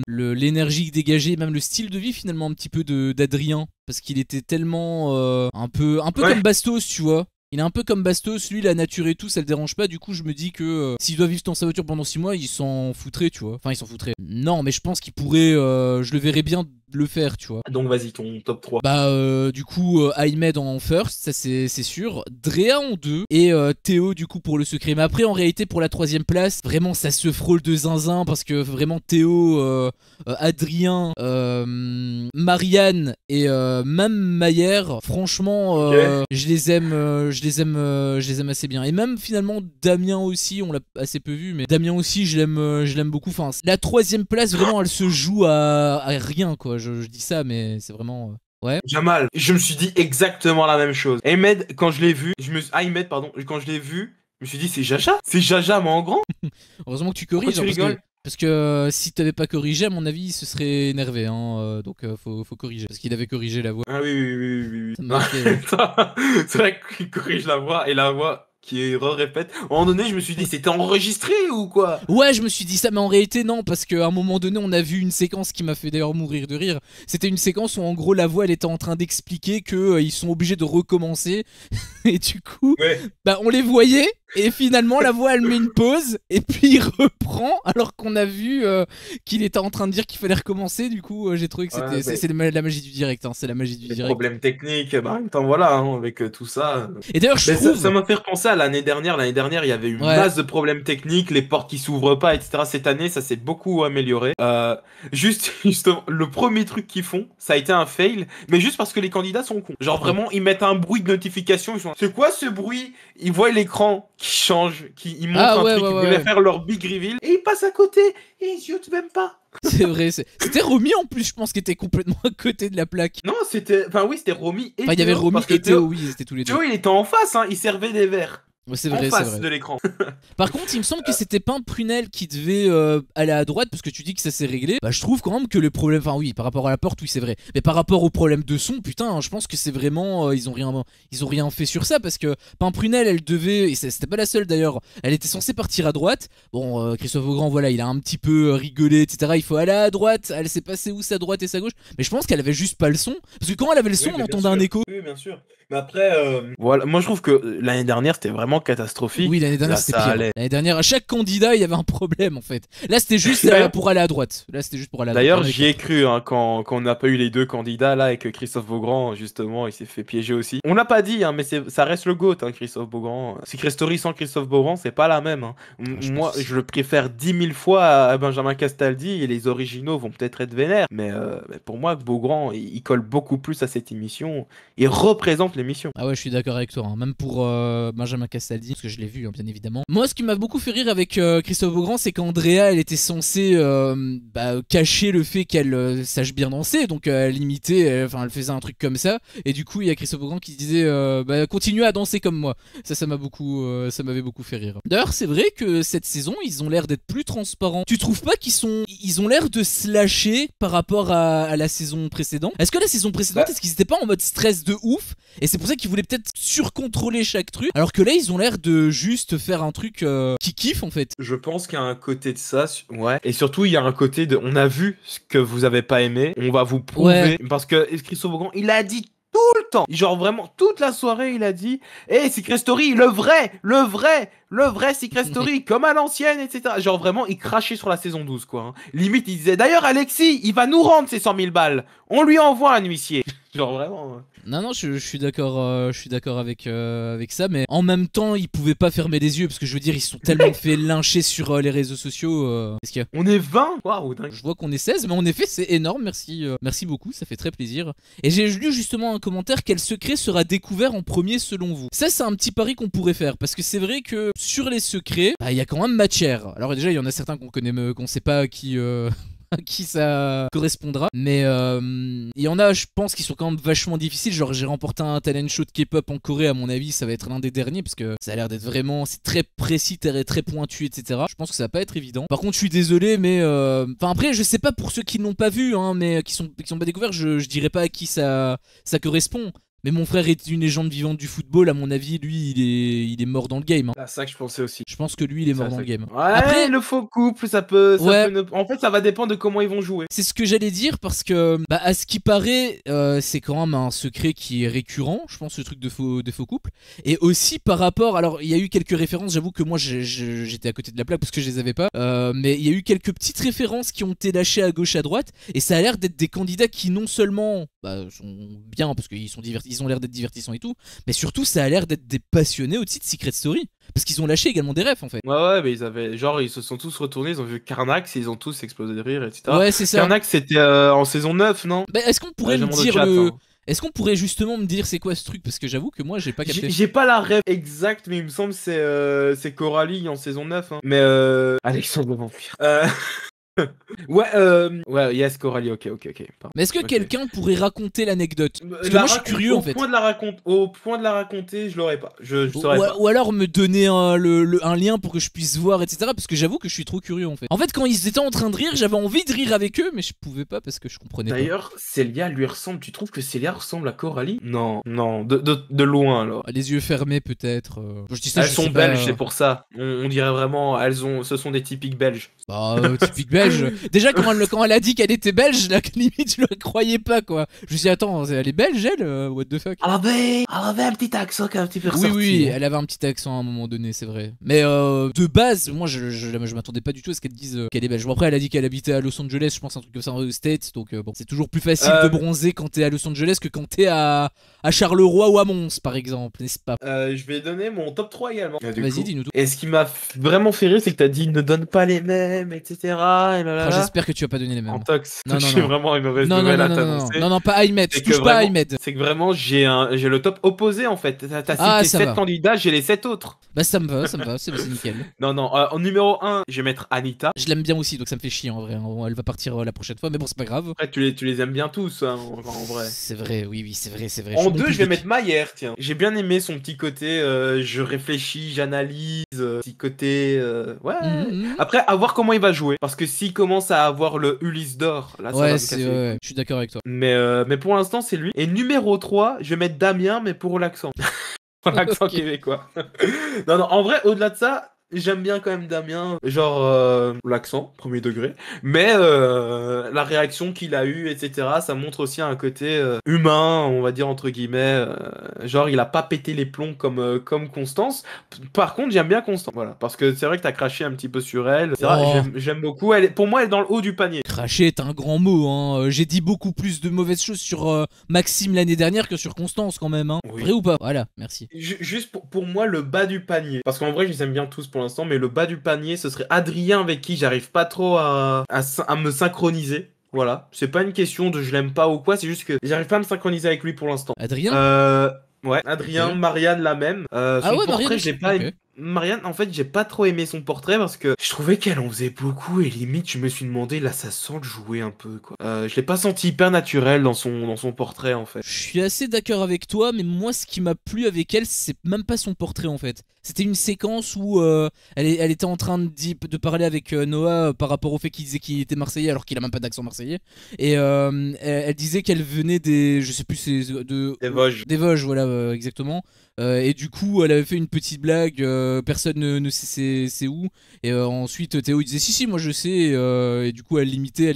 l'énergie dégagée, même le style de vie finalement un petit peu d'Adrien. Parce qu'il était tellement un peu comme Bastos, tu vois. Il est un peu comme Bastos, lui la nature et tout, ça le dérange pas. Du coup, je me dis que s'il doit vivre dans sa voiture pendant 6 mois, il s'en foutrait, tu vois. Enfin, il s'en foutrait. Non, mais je pense qu'il pourrait, je le verrais bien le faire, tu vois. Donc vas-y, ton top 3. Bah du coup Ahmed en first, ça c'est sûr. Drea en 2 et Théo du coup pour le secret. Mais après en réalité pour la 3ème place, vraiment ça se frôle de zinzin parce que vraiment Théo, Adrien, Marianne et même Maillère, franchement je les aime assez bien. Et même finalement Damien aussi, on l'a assez peu vu, mais Damien aussi je l'aime beaucoup. Enfin la 3ème place vraiment elle se joue à rien quoi. Je dis ça, mais c'est vraiment... Ouais. Jamal, je me suis dit exactement la même chose. Ahmed, quand je l'ai vu, quand je l'ai vu, je me suis dit c'est Jaja. C'est Jaja, mais en grand. Heureusement que tu corriges. Pourquoi tu rigoles ? Parce que si t'avais pas corrigé, à mon avis, il se serait énervé. Donc faut corriger. Parce qu'il avait corrigé la voix. Ah oui. Ça m'a fait... C'est vrai qu'il corrige la voix et la voix qui répète. À un moment donné, je me suis dit, c'était enregistré ou quoi ? Ouais, je me suis dit ça, mais en réalité, non, parce qu'à un moment donné, on a vu une séquence qui m'a fait d'ailleurs mourir de rire. C'était une séquence où, en gros, la voix, elle était en train d'expliquer qu'ils sont obligés de recommencer. Et du coup, bah, on les voyait, et finalement, la voix, elle met une pause, et puis il reprend, alors qu'on a vu qu'il était en train de dire qu'il fallait recommencer. Du coup, j'ai trouvé que c'est la magie du direct. Hein, c'est la magie du direct. Problèmes techniques, bah, en même temps, voilà, hein, avec tout ça. Et d'ailleurs, je trouve... ça m'a fait penser à l'année dernière, il y avait une masse de problèmes techniques, les portes qui s'ouvrent pas, etc. Cette année, ça s'est beaucoup amélioré. Justement, le premier truc qu'ils font, ça a été un fail, mais juste parce que les candidats sont cons. Genre vraiment, ils mettent un bruit de notification, ils sont... C'est quoi ce bruit ? Ils voient l'écran qui change, ils montrent un truc, ils voulaient faire leur big reveal, et ils passent à côté, et ils ziotent même pas. C'est vrai, c'était Romy en plus, je pense, qui était complètement à côté de la plaque. Non, c'était Romy et Théo. Il y avait Romy et Théo, oui, c'était tous les deux. Théo, il était en face, hein, il servait des verres. C'est en vrai, c'est face vrai. de l'écran. Par contre, il me semble que c'était pas un Prunel qui devait aller à droite parce que tu dis que ça s'est réglé. Bah, je trouve quand même que le problème, enfin oui, par rapport à la porte, oui, c'est vrai. Mais par rapport au problème de son, putain, hein, je pense que c'est vraiment, ils ont rien fait sur ça parce que Pimprenel, elle devait, et c'était pas la seule d'ailleurs, elle était censée partir à droite. Bon, Christophe Beaugrand, voilà, il a un petit peu rigolé, etc. Il faut aller à droite. Elle s'est passée où sa droite et sa gauche. Mais je pense qu'elle avait juste pas le son parce que quand elle avait le son, on entendait un écho. Oui, bien sûr. Mais après, voilà, moi je trouve que l'année dernière c'était vraiment catastrophique. Oui, l'année dernière Là, c'était ça pire. allait. L'année dernière, à chaque candidat, il y avait un problème en fait. Là, c'était juste pour aller à droite. Là, c'était juste pour aller à droite. D'ailleurs, j'y ai cru hein, quand on n'a pas eu les deux candidats là et que Christophe Beaugrand, justement, il s'est fait piéger aussi. On l'a pas dit, hein, mais ça reste le GOAT, hein, Christophe Beaugrand. Secret Story sans Christophe Beaugrand, c'est pas la même. Hein. Moi, je le préfère 10 000 fois à Benjamin Castaldi et les originaux vont peut-être être vénères. Mais pour moi, Beaugrand, il colle beaucoup plus à cette émission. Il représente l'émission. Ah ouais, je suis d'accord avec toi. Hein. Même pour Benjamin Castaldi, parce que je l'ai vu, hein, bien évidemment. Moi, ce qui m'a beaucoup fait rire avec Christophe Beaugrand, c'est qu'Andrea, elle était censée cacher le fait qu'elle sache bien danser. Donc, elle imitait, elle faisait un truc comme ça. Et du coup, il y a Christophe Beaugrand qui disait continue à danser comme moi. Ça m'avait beaucoup fait rire. D'ailleurs, c'est vrai que cette saison, ils ont l'air d'être plus transparents. Tu trouves pas ils ont l'air de se lâcher par rapport à la saison précédente? Est-ce que la saison précédente, est-ce qu'ils étaient pas en mode stress de ouf et c'est pour ça qu'ils voulaient peut-être surcontrôler chaque truc, alors que là ils ont l'air de juste faire un truc qui kiffe en fait. Je pense qu'il y a un côté de ça, ouais, et surtout il y a un côté de on a vu ce que vous avez pas aimé, on va vous prouver, parce que Christophe Beaugrand il a dit tout le temps, genre vraiment toute la soirée il a dit Secret Story, le vrai Secret Story, comme à l'ancienne, etc. Genre vraiment il crachait sur la saison 12 quoi, hein. Limite il disait d'ailleurs Alexis il va nous rendre ses 100 000 balles, on lui envoie un huissier. Genre vraiment. Non, je suis d'accord, avec ça, mais en même temps, ils pouvaient pas fermer les yeux parce que je veux dire, ils se sont tellement fait lyncher sur les réseaux sociaux. Qu'est-ce qu'il y a? On est 20. Waouh, dingue. Je vois qu'on est 16, mais en effet, c'est énorme. Merci beaucoup, ça fait très plaisir. Et j'ai lu justement un commentaire, quel secret sera découvert en premier selon vous? Ça, c'est un petit pari qu'on pourrait faire parce que c'est vrai que sur les secrets, il y a quand même matière. Alors déjà, il y en a certains qu'on connaît, qu'on sait pas qui. À qui ça correspondra, mais il y en a je pense qui sont quand même vachement difficiles, genre j'ai remporté un talent show de K-pop en Corée, à mon avis ça va être l'un des derniers parce que ça a l'air d'être vraiment, c'est très précis, très pointu, etc. Je pense que ça va pas être évident. Par contre je suis désolé, mais enfin après je sais pas pour ceux qui l'ont pas vu, hein, mais qui sont pas découverts, je dirais pas à qui ça correspond. Mais mon frère est une légende vivante du football, à mon avis, lui, il est mort dans le game. Hein. C'est ça que je pensais aussi. Je pense que lui, il est mort dans le game. Ouais, après, le faux couple, ça peut en fait, ça va dépendre de comment ils vont jouer. C'est ce que j'allais dire, parce que, à ce qui paraît, c'est quand même un secret qui est récurrent, je pense, ce truc de faux couple. Et aussi par rapport, alors, il y a eu quelques références, j'avoue que moi, j'étais à côté de la plaque parce que je les avais pas, mais il y a eu quelques petites références qui ont été lâchées à gauche, à droite, et ça a l'air d'être des candidats qui non seulement sont bien, parce qu'ils sont ils ont l'air d'être divertissants et tout, mais surtout ça a l'air d'être des passionnés aussi de Secret Story, parce qu'ils ont lâché également des refs en fait. Ouais, mais ils se sont tous retournés, ils ont vu Carnax et ils ont tous explosé de rire, etc. Ouais, c'est ça. Carnax c'était en saison 9, non? Est-ce qu'on pourrait me dire Est-ce qu'on pourrait justement me dire c'est quoi ce truc? Parce que j'avoue que moi j'ai pas capté. J'ai pas la ref exacte, mais il me semble que c'est Coralie en saison 9. Hein. Mais Alexandre Vampire. Ouais, yes, Coralie, ok. Mais est-ce que quelqu'un pourrait raconter l'anecdote? Parce que moi je suis curieux en fait. Au point de la raconter, je l'aurais pas. Je saurais pas. Ou alors me donner un lien pour que je puisse voir, etc. Parce que j'avoue que je suis trop curieux en fait. En fait, quand ils étaient en train de rire, j'avais envie de rire avec eux, mais je pouvais pas parce que je comprenais pas. D'ailleurs, Célia lui ressemble. Tu trouves que Célia ressemble à Coralie? Non, de loin alors. Les yeux fermés peut-être. Je dis ça, elles sont belges, c'est pour ça. On dirait vraiment, ce sont des typiques belges. Typique belge. Déjà quand elle a dit qu'elle était belge, la limite je le croyais pas quoi. Je me suis dit attends, elle est belge elle, what the fuck. Elle avait un petit accent qui a un petit peu ressorti. Oui, elle avait un petit accent à un moment donné, c'est vrai. Mais de base, moi je m'attendais pas du tout à ce qu'elle dise qu'elle est belge. Bon, après elle a dit qu'elle habitait à Los Angeles, je pense un truc comme ça aux States, donc bon, c'est toujours plus facile de bronzer quand t'es à Los Angeles que quand t'es à Charleroi ou à Mons par exemple, n'est-ce pas? Je vais donner mon top 3 également. Vas-y, dis-nous tout. Et ce qui m'a vraiment fait rire, c'est que t'as dit ne donne pas les mêmes, etc. là là là. J'espère que tu vas pas donner les mêmes. Antox, Non, non, j'ai non. vraiment une mauvaise Non, non, nouvelle non, à non, non, non, t'annoncer. non, non, pas Ahmed, je C'est que touche pas à vraiment, Ahmed. c'est que vraiment, j'ai le top opposé en fait. T'as Ah, cité ça 7 va. candidats, j'ai les 7 autres. Bah ça me va, c'est nickel. Non, non, en numéro 1, je vais mettre Anita. Je l'aime bien aussi, donc ça me fait chier en vrai. Elle va partir la prochaine fois, mais bon, c'est pas grave. Après, tu les aimes bien tous, hein, en vrai. C'est vrai, oui, c'est vrai, c'est vrai. En 2, je vais mettre Maillère, tiens. J'ai bien aimé son petit côté, je réfléchis, j'analyse, petit côté, ouais. Après, à voir comment il va jouer. Parce que s'il commence à avoir le Ulysse d'or, là, ça va me casser. Ouais, je suis d'accord avec toi. Mais pour l'instant, c'est lui. Et numéro 3, je vais mettre Damien, mais pour l'accent. Pour l'accent québécois. Non, non, en vrai, au-delà de ça, j'aime bien quand même Damien, genre l'accent, premier degré, mais la réaction qu'il a eue, etc., ça montre aussi un côté humain, on va dire entre guillemets, genre il a pas pété les plombs comme Constance. Par contre, j'aime bien Constance, voilà, parce que c'est vrai que t'as craché un petit peu sur elle, c'est vrai, j'aime beaucoup, pour moi elle est dans le haut du panier. Cracher est un grand mot, hein. J'ai dit beaucoup plus de mauvaises choses sur Maxime l'année dernière que sur Constance quand même, hein. Oui. Vrai ou pas? Voilà, merci. Juste pour moi, le bas du panier, parce qu'en vrai, je les aime bien tous pour l'instant, mais le bas du panier, ce serait Adrien, avec qui j'arrive pas trop à me synchroniser. Voilà, c'est pas une question de je l'aime pas ou quoi, c'est juste que j'arrive pas à me synchroniser avec lui pour l'instant. Adrien Ouais, Adrien, okay. Marianne, la même. Son portrait, Marianne, j'ai pas aimé. Marianne, en fait, j'ai pas trop aimé son portrait parce que je trouvais qu'elle en faisait beaucoup et limite, je me suis demandé, là, ça sent le jouer un peu, quoi. Je l'ai pas senti hyper naturel dans son portrait, en fait. Je suis assez d'accord avec toi, mais moi, ce qui m'a plu avec elle, c'est même pas son portrait, en fait. C'était une séquence où elle était en train de parler avec Noah par rapport au fait qu'il disait qu'il était marseillais alors qu'il a même pas d'accent marseillais. Et elle disait qu'elle venait je sais plus, des Vosges. Des Vosges, voilà, exactement. Et du coup, elle avait fait une petite blague, personne ne sait c'est où. Et ensuite, Théo il disait si, moi je sais. Et du coup, elle l'imitait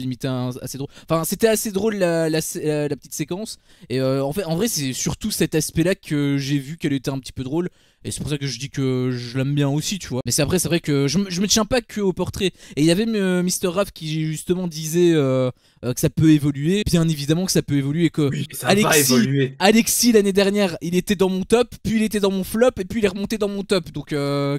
assez drôle. Enfin, c'était assez drôle la petite séquence. Et en vrai, c'est surtout cet aspect-là que j'ai vu qu'elle était un petit peu drôle. Et c'est pour ça que je dis que je l'aime bien aussi, tu vois. Mais c'est vrai que je me tiens pas que au portrait. Et il y avait Mr. Raff qui justement disait que ça peut évoluer. Bien évidemment que ça peut évoluer. Que oui, ça va évoluer. Alexis, l'année dernière, il était dans mon top, puis il était dans mon flop, et puis il est remonté dans mon top. Donc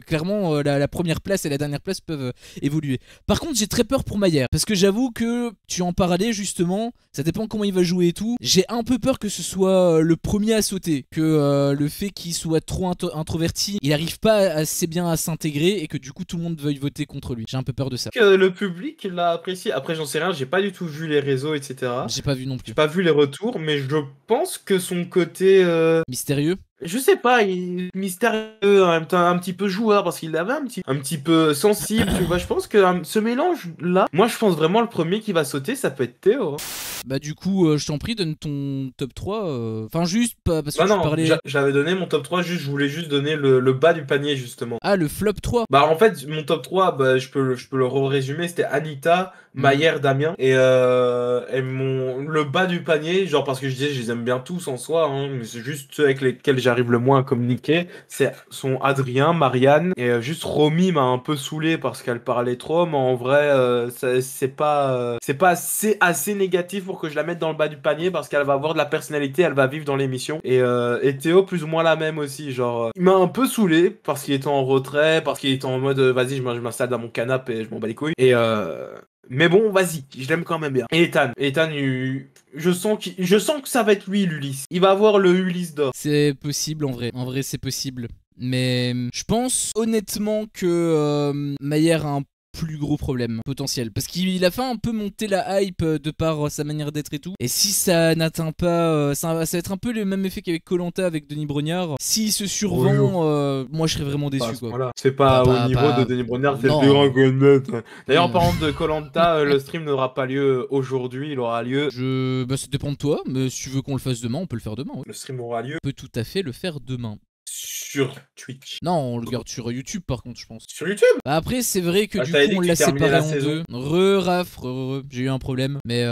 clairement, la première place et la dernière place peuvent évoluer. Par contre, j'ai très peur pour Maillère. Parce que j'avoue que tu en parlais justement, ça dépend comment il va jouer et tout. J'ai un peu peur que ce soit le premier à sauter. Que le fait qu'il soit trop introverti, il arrive pas assez bien à s'intégrer et que du coup tout le monde veuille voter contre lui. J'ai un peu peur de ça. Que le public l'a apprécié. Après, j'en sais rien, j'ai pas du tout vu les réseaux, etc. J'ai pas vu non plus. J'ai pas vu les retours, mais je pense que son côté mystérieux. Je sais pas, il est mystérieux, en même temps un petit peu joueur, parce qu'il avait un petit peu sensible, tu vois. Je pense que ce mélange-là, moi je pense vraiment le premier qui va sauter, ça peut être Théo. Hein. Bah du coup, je t'en prie, donne ton top 3. Enfin juste, parce que non, tu parlais... j'avais donné mon top 3, je voulais juste donner le bas du panier, justement. Ah, le flop 3. Bah en fait, mon top 3, bah, je peux le résumer, c'était Anita, Maillère, Damien, et le bas du panier, genre parce que je disais, je les aime bien tous en soi, hein, mais c'est juste ceux avec lesquels j'arrive le moins à communiquer, sont Adrien, Marianne, et juste Romy m'a un peu saoulé parce qu'elle parlait trop, mais en vrai, c'est pas assez négatif pour que je la mette dans le bas du panier parce qu'elle va avoir de la personnalité, elle va vivre dans l'émission, et Théo plus ou moins la même aussi, genre, il m'a un peu saoulé parce qu'il était en retrait, parce qu'il était en mode, vas-y, je m'installe dans mon canapé et je m'en bats les couilles, et mais bon, vas-y, je l'aime quand même bien. Et Ethan, je sens que ça va être lui, l'Ulysse. Il va avoir le Ulysse d'or. C'est possible en vrai. En vrai, c'est possible. Mais je pense honnêtement que Maillère a un plus gros problème potentiel parce qu'il a fait un peu monter la hype de par sa manière d'être et tout, et si ça n'atteint pas ça va être un peu le même effet qu'avec Koh-Lanta avec Denis Brognard. S'il se survend, moi je serais vraiment déçu, quoi. Voilà. C'est pas au niveau de Denis Brognard, c'est le plus grand gonnet. D'ailleurs, en parlant de Koh-Lanta, le stream n'aura pas lieu aujourd'hui, il aura lieu... Bah ça dépend de toi, mais si tu veux qu'on le fasse demain, on peut le faire demain, ouais. Le stream aura lieu. On peut tout à fait le faire demain. Sur Twitch. Non, on le garde sur YouTube par contre, je pense. Sur YouTube? Bah après, c'est vrai que du coup, on l'a séparé en deux. Raf, j'ai eu un problème. Mais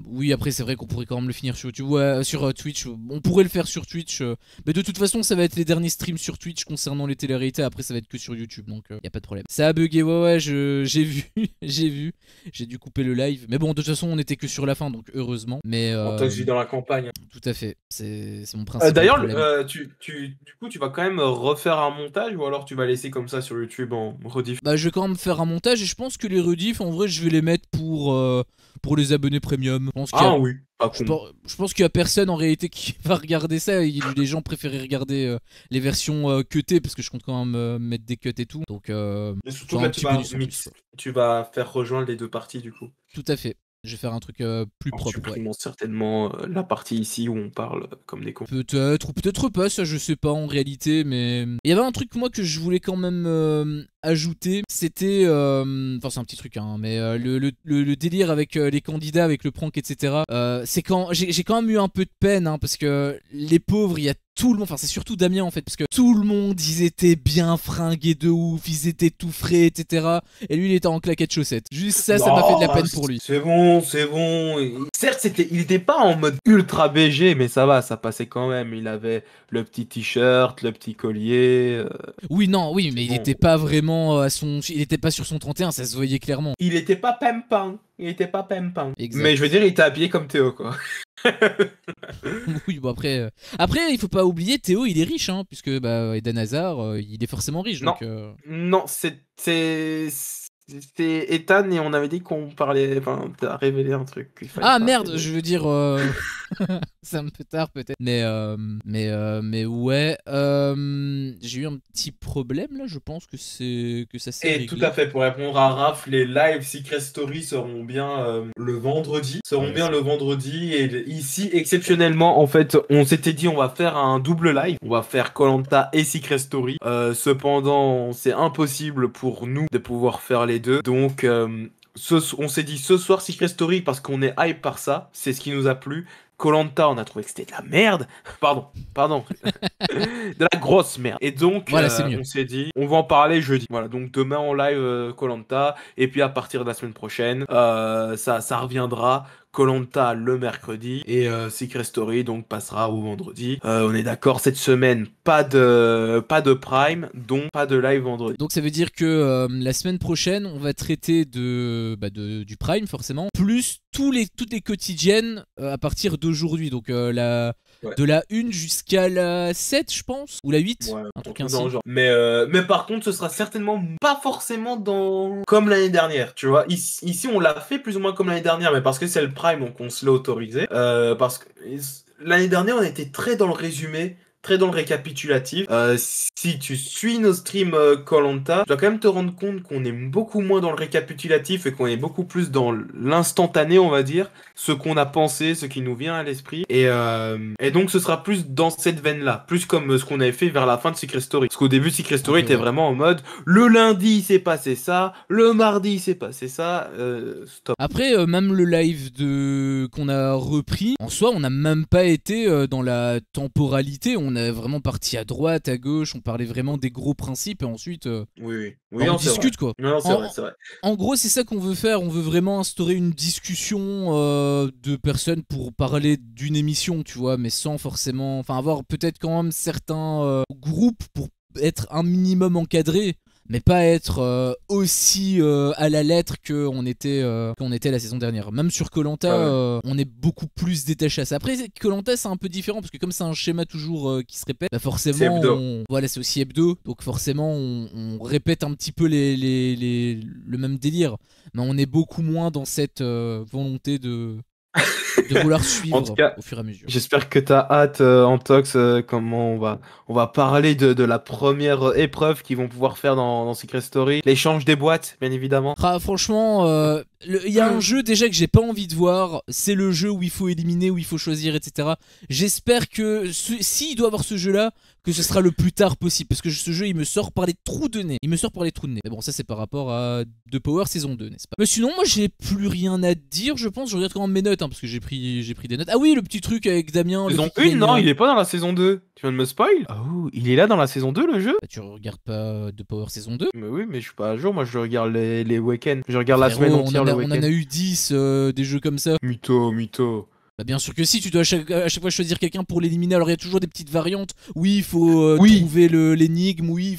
oui, après, c'est vrai qu'on pourrait quand même le finir sur YouTube. Ouais, sur Twitch. On pourrait le faire sur Twitch. Mais de toute façon, ça va être les derniers streams sur Twitch concernant les télé-réalités. Après, ça va être que sur YouTube. Donc, y a pas de problème. Ça a bugué, ouais, j'ai vu. j'ai vu. J'ai dû couper le live. Mais bon, de toute façon, on était que sur la fin, donc heureusement. Mais. En tant que je vis dans la campagne. Tout à fait. C'est mon principe. D'ailleurs, du coup, tu vas quand même refaire un montage ou alors tu vas laisser comme ça sur YouTube en rediff? Bah, je vais quand même faire un montage et je pense que les rediffs, en vrai, je vais les mettre pour les abonnés premium. Je pense qu'il y a Ah oui, pas Je con. je pense qu'il y a personne en réalité qui va regarder ça. Les gens préféraient regarder les versions cutées parce que je compte quand même mettre des cuts et tout. Donc, Et surtout c'est que un là, tu petit vas bonus en plus, quoi. tu vas faire rejoindre les deux parties du coup. Tout à fait. Je vais faire un truc plus En propre, ouais. supprimant certainement la partie ici où on parle comme des cons. Peut-être, ou peut-être pas, ça je sais pas en réalité, mais... Il y avait un truc moi que je voulais quand même ajouter, c'était... Enfin c'est un petit truc, hein, mais le délire avec les candidats, avec le prank, etc. C'est quand... J'ai quand même eu un peu de peine, hein, parce que les pauvres, il y a tout le monde, enfin c'est surtout Damien en fait, parce que tout le monde, ils étaient bien fringués de ouf, ils étaient tout frais, etc. Et lui il était en claquettes chaussettes. Juste ça m'a fait de la peine pour lui. C'est bon, c'est bon. Certes, il était pas en mode ultra BG, mais ça va, ça passait quand même. Il avait le petit t-shirt, le petit collier. Oui, non, oui, mais il bon. était pas vraiment à son... Il était pas sur son 31, ça se voyait clairement. Il était pas pimpin. Il était pas pimpin. Exact. Mais je veux dire, il était habillé comme Théo, quoi. Oui, bon après, il faut pas oublier, Théo, il est riche, hein, puisque bah, Eden Hazard, il est forcément riche, Non, donc... non, c'était Ethan et on avait dit qu'on parlait. Enfin, t'as révélé un truc qu'il fallait Ah pas merde, révéler. je veux dire... c'est un peu tard peut-être. Mais ouais, j'ai eu un petit problème là, je pense que ça s'est Et tout réglé. à fait, pour répondre à Raph, les live Secret Story seront bien le vendredi. Et ici, exceptionnellement, en fait, on s'était dit on va faire un double live. On va faire koh et Secret Story. Cependant, c'est impossible pour nous de pouvoir faire les deux. Donc, on s'est dit ce soir Secret Story parce qu'on est hype par ça. C'est ce qui nous a plu. koh on a trouvé que c'était de la merde. Pardon. De la grosse merde. Et donc, Voilà, c'est mieux. on s'est dit, on va en parler jeudi. Voilà, donc demain en live koh et puis à partir de la semaine prochaine, ça reviendra. koh le mercredi et Secret Story donc passera au vendredi. On est d'accord, cette semaine, pas de Prime, donc pas de live vendredi. Donc ça veut dire que la semaine prochaine, on va traiter du Prime forcément, plus toutes les quotidiennes à partir d'aujourd'hui. Donc Ouais. de la 1 jusqu'à la 7, je pense, ou la 8, Ouais, un truc dans ainsi. le genre. Mais par contre, ce sera certainement pas forcément comme l'année dernière, tu vois. Ici, on l'a fait plus ou moins comme l'année dernière, mais parce que c'est le Prime, donc on se l'a autorisé. Parce que l'année dernière, on était très dans le résumé, très dans le récapitulatif. Si tu suis nos streams koh tu dois quand même te rendre compte qu'on est beaucoup moins dans le récapitulatif et qu'on est beaucoup plus dans l'instantané, on va dire. Ce qu'on a pensé, ce qui nous vient à l'esprit. Et donc, ce sera plus dans cette veine-là. Plus comme ce qu'on avait fait vers la fin de Secret Story. Parce qu'au début, Secret Story était vraiment en mode le lundi, il s'est passé ça. Le mardi, il s'est passé ça. Stop. Après, même le live qu'on a repris, en soi, on n'a même pas été dans la temporalité. On est vraiment parti à droite, à gauche. On parlait vraiment des gros principes et ensuite Oui, on non, discute, quoi. Non, c'est vrai. En gros, c'est ça qu'on veut faire. On veut vraiment instaurer une discussion de personnes pour parler d'une émission, tu vois, mais sans forcément... Enfin, avoir peut-être quand même certains groupes pour être un minimum encadré, mais pas être aussi à la lettre qu'on était la saison dernière. Même sur koh on est beaucoup plus détaché à ça. Après, koh c'est un peu différent parce que comme c'est un schéma toujours qui se répète, bah forcément, voilà, c'est aussi hebdo, donc forcément on répète un petit peu le même délire, mais on est beaucoup moins dans cette volonté de vouloir suivre En tout cas, au fur et à mesure. j'espère que t'as hâte, Antox, comment on va parler de la première épreuve qu'ils vont pouvoir faire dans Secret Story. L'échange des boîtes, bien évidemment. Franchement, il y a un jeu déjà que j'ai pas envie de voir, c'est le jeu où il faut éliminer, où il faut choisir, etc. J'espère que s'il doit avoir ce jeu-là, que ce sera le plus tard possible, parce que ce jeu il me sort par les trous de nez. Mais bon, ça c'est par rapport à The Power saison 2, n'est-ce pas? Mais sinon, moi j'ai plus rien à dire, je pense. Je regarde quand même mes notes, hein, parce que j'ai pris des notes. Ah oui, le petit truc avec Damien. Saison 1, non, il est pas dans la saison 2. Tu viens de me spoil? Oh, il est là dans la saison 2, le jeu? Bah, tu regardes pas The Power saison 2? Mais oui, mais je suis pas à jour, moi je regarde les week-ends. Je regarde la semaine entière, le week-end. On en a eu 10 des jeux comme ça. Mytho. Bah bien sûr que si, tu dois à chaque fois choisir quelqu'un pour l'éliminer. Alors il y a toujours des petites variantes. Oui, il faut trouver l'énigme. Oui,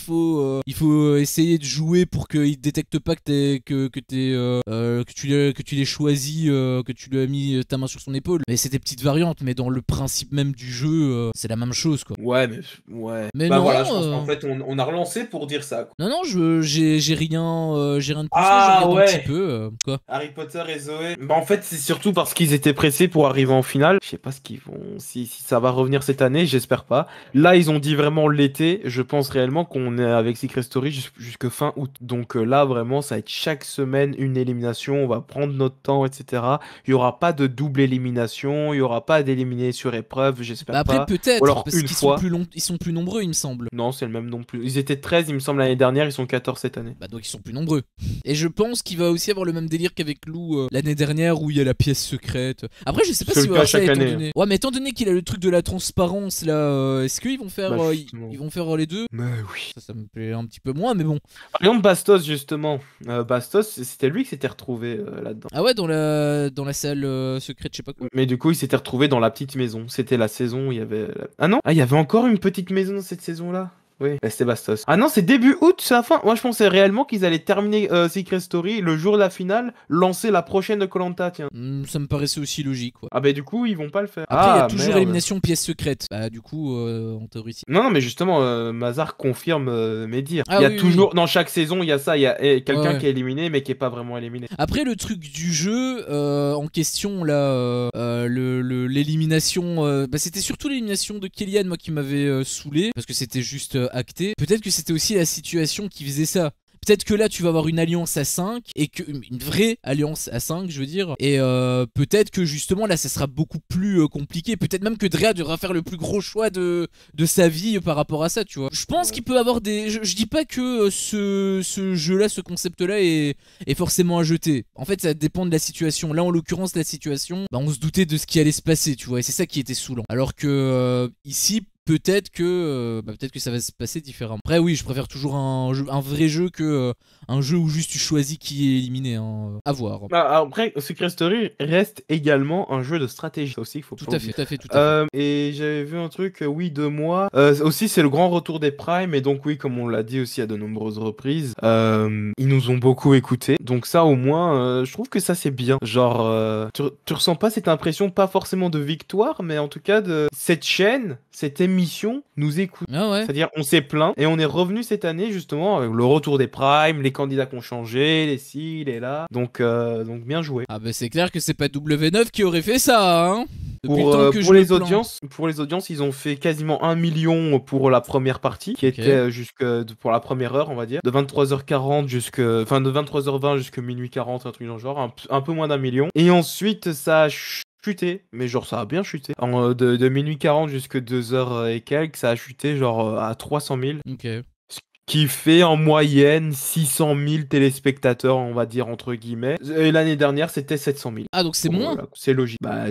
il faut essayer de jouer pour qu'il détecte pas que tu l'aies choisi, que tu lui as mis ta main sur son épaule. Mais c'est des petites variantes. Mais dans le principe même du jeu, c'est la même chose quoi. Ouais, mais ouais. Mais bah non, voilà, je pense qu'en fait on a relancé pour dire ça, quoi. Non, j'ai rien de plus. Je Ah regarde un petit ouais. peu. Quoi. Harry Potter et Zoé. Bah en fait c'est surtout parce qu'ils étaient pressés pour arriver en finale. Je sais pas ce qu'ils vont, si ça va revenir cette année, j'espère pas. Là ils ont dit vraiment l'été. Je pense réellement qu'on est avec Secret Story jusque fin août. Donc là vraiment ça va être chaque semaine une élimination. On va prendre notre temps, etc. Il y aura pas de double élimination. Il y aura pas d'éliminer sur épreuve. J'espère Bah après pas. peut-être Ou alors parce une qu'ils fois. ils sont plus nombreux il me semble. Non, c'est le même non plus. Ils étaient 13 il me semble l'année dernière. Ils sont 14 cette année. Bah donc ils sont plus nombreux. Et je pense qu'il va aussi avoir le même délire qu'avec Lou l'année dernière où il y a la pièce secrète. Après je sais pas C'est si le va cas avoir ça chaque étant année. donné. Ouais mais étant donné qu'il a le truc de la transparence là, est-ce qu'ils vont faire Bah, ils vont faire les deux? Mais oui. Ça me plaît un petit peu moins mais bon. Par exemple, Bastos, justement. Bastos, c'était lui qui s'était retrouvé là-dedans. Ah ouais dans la salle secrète je sais pas quoi. Mais du coup, il s'était retrouvé dans la petite maison. C'était la saison où il y avait. Ah non? Ah, il y avait encore une petite maison dans cette saison-là? Oui, bah, c'était Bastos. Ah non, c'est début août, c'est la fin. Moi, je pensais réellement qu'ils allaient terminer Secret Story le jour de la finale, lancer la prochaine de koh, tiens. Ça me paraissait aussi logique quoi. Ah bah du coup, ils vont pas le faire. Après il y a Ah, toujours merde. élimination pièce secrète. Bah du coup en théorie si. Non, non, mais justement, Mazar confirme mes dires. Ah Il y a oui, toujours, dans chaque saison, il y a ça. Il y a quelqu'un Ouais. qui est éliminé, mais qui est pas vraiment éliminé. Après le truc du jeu en question là, l'élimination, bah, c'était surtout l'élimination de Kellyanne moi qui m'avait saoulé parce que c'était juste acté. Peut-être que c'était aussi la situation qui faisait ça. Peut-être que là tu vas avoir une alliance à 5 et que une vraie alliance à 5 je veux dire et peut-être que justement là ça sera beaucoup plus compliqué, peut-être même que Drea devra faire le plus gros choix de sa vie par rapport à ça tu vois. Je pense qu'il peut avoir des je dis pas que ce jeu là, ce concept là est forcément à jeter. En fait ça dépend de la situation. Là en l'occurrence la situation, bah, on se doutait de ce qui allait se passer tu vois et c'est ça qui était saoulant. Alors que ici peut-être que ça va se passer différemment. Après oui, je préfère toujours un vrai jeu que un jeu où juste tu choisis qui est éliminé. Hein. À voir. Bah, après, Secret Story reste également un jeu de stratégie. Ça aussi, il faut Tout pas à oublier. fait. Et j'avais vu un truc, oui, 2 mois. Aussi, c'est le grand retour des Primes. Et donc, oui, comme on l'a dit aussi à de nombreuses reprises, ils nous ont beaucoup écoutés. Donc ça, au moins, je trouve que ça, c'est bien. Genre, tu ressens pas cette impression, pas forcément de victoire, mais en tout cas de cette chaîne, cette émission nous écoute. Ah ouais. C'est-à-dire, on s'est plaint et on est revenu cette année, justement, avec le retour des Primes, les candidats qui ont changé, les ci, les là. Donc bien joué. Ah bah c'est clair que c'est pas W9 qui aurait fait ça, hein. Depuis Pour, le temps que pour je les me plains. audiences, ils ont fait quasiment 1 million pour la première partie, qui Ok. était pour la première heure, on va dire, de 23h40 de 23h20 jusqu'à minuit 40, un truc dans le genre, un peu moins d'1 million. Et ensuite, ça a chuté, mais genre ça a bien chuté. De minuit 40 jusqu'à 2h et quelques, ça a chuté genre à 300 000. Ok. Qui fait en moyenne 600 000 téléspectateurs, on va dire entre guillemets. Et l'année dernière, c'était 700 000. Ah donc c'est Bon, moins. voilà, c'est logique. Bah,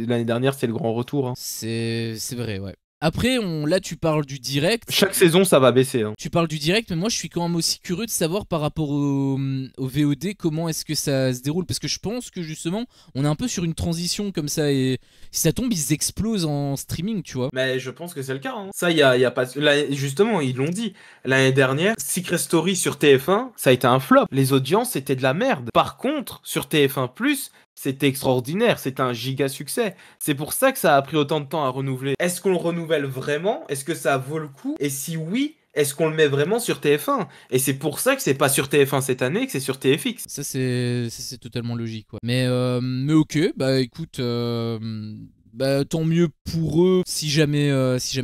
l'année dernière, c'est le grand retour. Hein. C'est vrai ouais. Après, là tu parles du direct. Chaque saison, ça va baisser. Hein. Tu parles du direct, mais moi je suis quand même aussi curieux de savoir par rapport au VOD comment est-ce que ça se déroule. Parce que je pense que justement, on est un peu sur une transition comme ça. Et si ça tombe, ils explosent en streaming, tu vois. Mais je pense que c'est le cas. Hein. Ça, y a pas. Là, justement, ils l'ont dit. L'année dernière, Secret Story sur TF1, ça a été un flop. Les audiences, c'était de la merde. Par contre, sur TF1, c'était extraordinaire, c'était un giga succès. C'est pour ça que ça a pris autant de temps à renouveler. Est-ce qu'on le renouvelle vraiment? Est-ce que ça vaut le coup? Et si oui, est-ce qu'on le met vraiment sur TF1? Et c'est pour ça que c'est pas sur TF1 cette année, que c'est sur TFX. Ça c'est totalement logique, quoi. Mais ok, bah écoute. Bah, tant mieux pour eux si jamais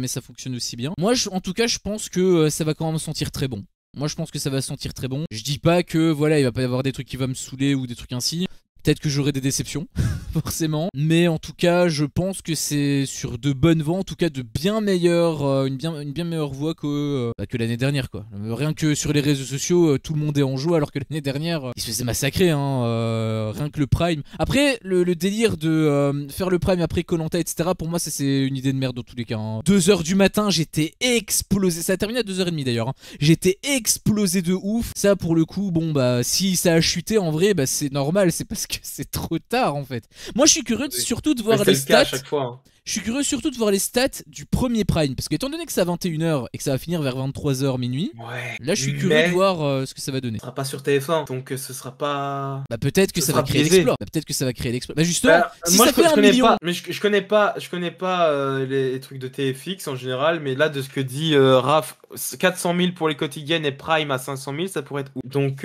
ça fonctionne aussi bien. Moi, en tout cas, je pense que ça va quand même sentir très bon. Moi, je pense que ça va sentir très bon. Je dis pas que voilà, il va pas y avoir des trucs qui vont me saouler ou des trucs ainsi. Peut-être que j'aurai des déceptions, forcément. Mais en tout cas, je pense que c'est sur de bonnes voies, en tout cas de bien meilleures, une bien meilleure voie que l'année dernière, quoi. Rien que sur les réseaux sociaux, tout le monde est en joie, alors que l'année dernière, ils se faisaient massacrer, hein. Rien que le Prime. Après, le délire de faire le Prime après koh, etc., pour moi, ça c'est une idée de merde dans tous les cas. Hein. 2h du matin, j'étais explosé. Ça a terminé à 2h30 d'ailleurs. Hein. J'étais explosé de ouf. Ça, pour le coup, bon, bah, si ça a chuté, en vrai, bah, c'est normal. C'est parce que que c'est trop tard en fait. Moi je suis curieux surtout de voir c'est les le cas à stats. chaque fois. Hein. Je suis curieux surtout de voir les stats du premier Prime. Parce qu'étant donné que c'est à 21h et que ça va finir vers 23h minuit, Ouais. là je suis curieux de voir ce que ça va donner. Ce sera pas sur TF1, donc ce sera pas. Bah peut-être que ça va créer l'exploit. Bah peut-être que ça va créer l'exploit. Bah justement, si moi, ça fait 1 million. Pas, mais je connais pas les trucs de TFX en général, mais là de ce que dit Raph, 400 000 pour les quotidiennes et Prime à 500 000, ça pourrait être ouf. Donc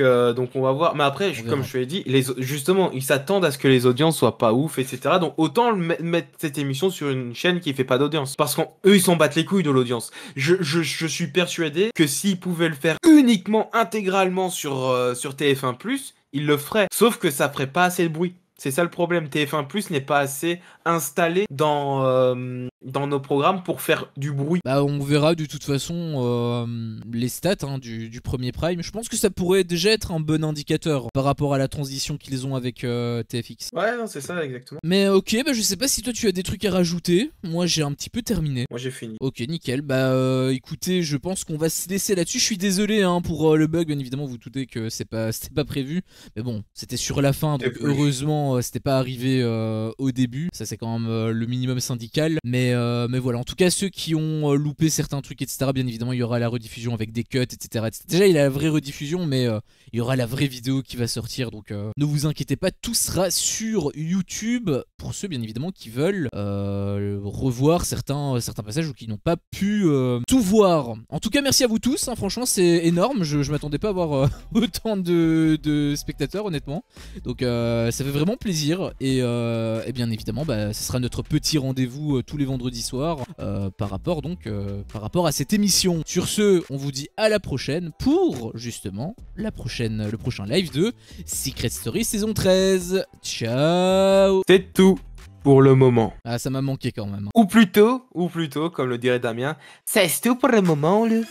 on va voir. Mais après, comme je te l'ai dit, justement, ils s'attendent à ce que les audiences soient pas ouf, etc. Donc autant mettre cette émission sur une chaîne qui fait pas d'audience. Parce qu'eux, ils s'en battent les couilles de l'audience. Je suis persuadé que s'ils pouvaient le faire uniquement, intégralement sur TF1+, ils le feraient. Sauf que ça ferait pas assez de bruit. C'est ça le problème. TF1+ n'est pas assez installé dans nos programmes pour faire du bruit. Bah on verra de toute façon les stats hein, du premier Prime. Je pense que ça pourrait déjà être un bon indicateur par rapport à la transition qu'ils ont avec TFX. Ouais, non, c'est ça, exactement. Mais ok, bah je sais pas si toi tu as des trucs à rajouter. Moi j'ai un petit peu terminé. Moi j'ai fini. Ok, nickel. Bah écoutez, je pense qu'on va se laisser là-dessus. Je suis désolé hein, pour le bug. Bien évidemment, vous doutez que c'était pas prévu. Mais bon, c'était sur la fin, donc heureusement c'était pas arrivé au début. Ça c'est quand même le minimum syndical. Mais voilà, en tout cas ceux qui ont loupé certains trucs, etc. Bien évidemment, il y aura la rediffusion avec des cuts, etc. Déjà il y a la vraie rediffusion, mais il y aura la vraie vidéo qui va sortir. Donc ne vous inquiétez pas, tout sera sur YouTube pour ceux bien évidemment qui veulent revoir certains passages ou qui n'ont pas pu tout voir. En tout cas, merci à vous tous. Hein, franchement, c'est énorme. Je m'attendais pas à avoir autant de spectateurs, honnêtement. Donc ça fait vraiment plaisir. Et bien évidemment, bah, ce sera notre petit rendez-vous tous les vendredis soirs par rapport à cette émission. Sur ce, on vous dit à la prochaine pour justement le prochain live de Secret Story saison 13. Ciao. C'est tout pour le moment. Ah, ça m'a manqué quand même. Ou plutôt, comme le dirait Damien, c'est tout pour le moment, le.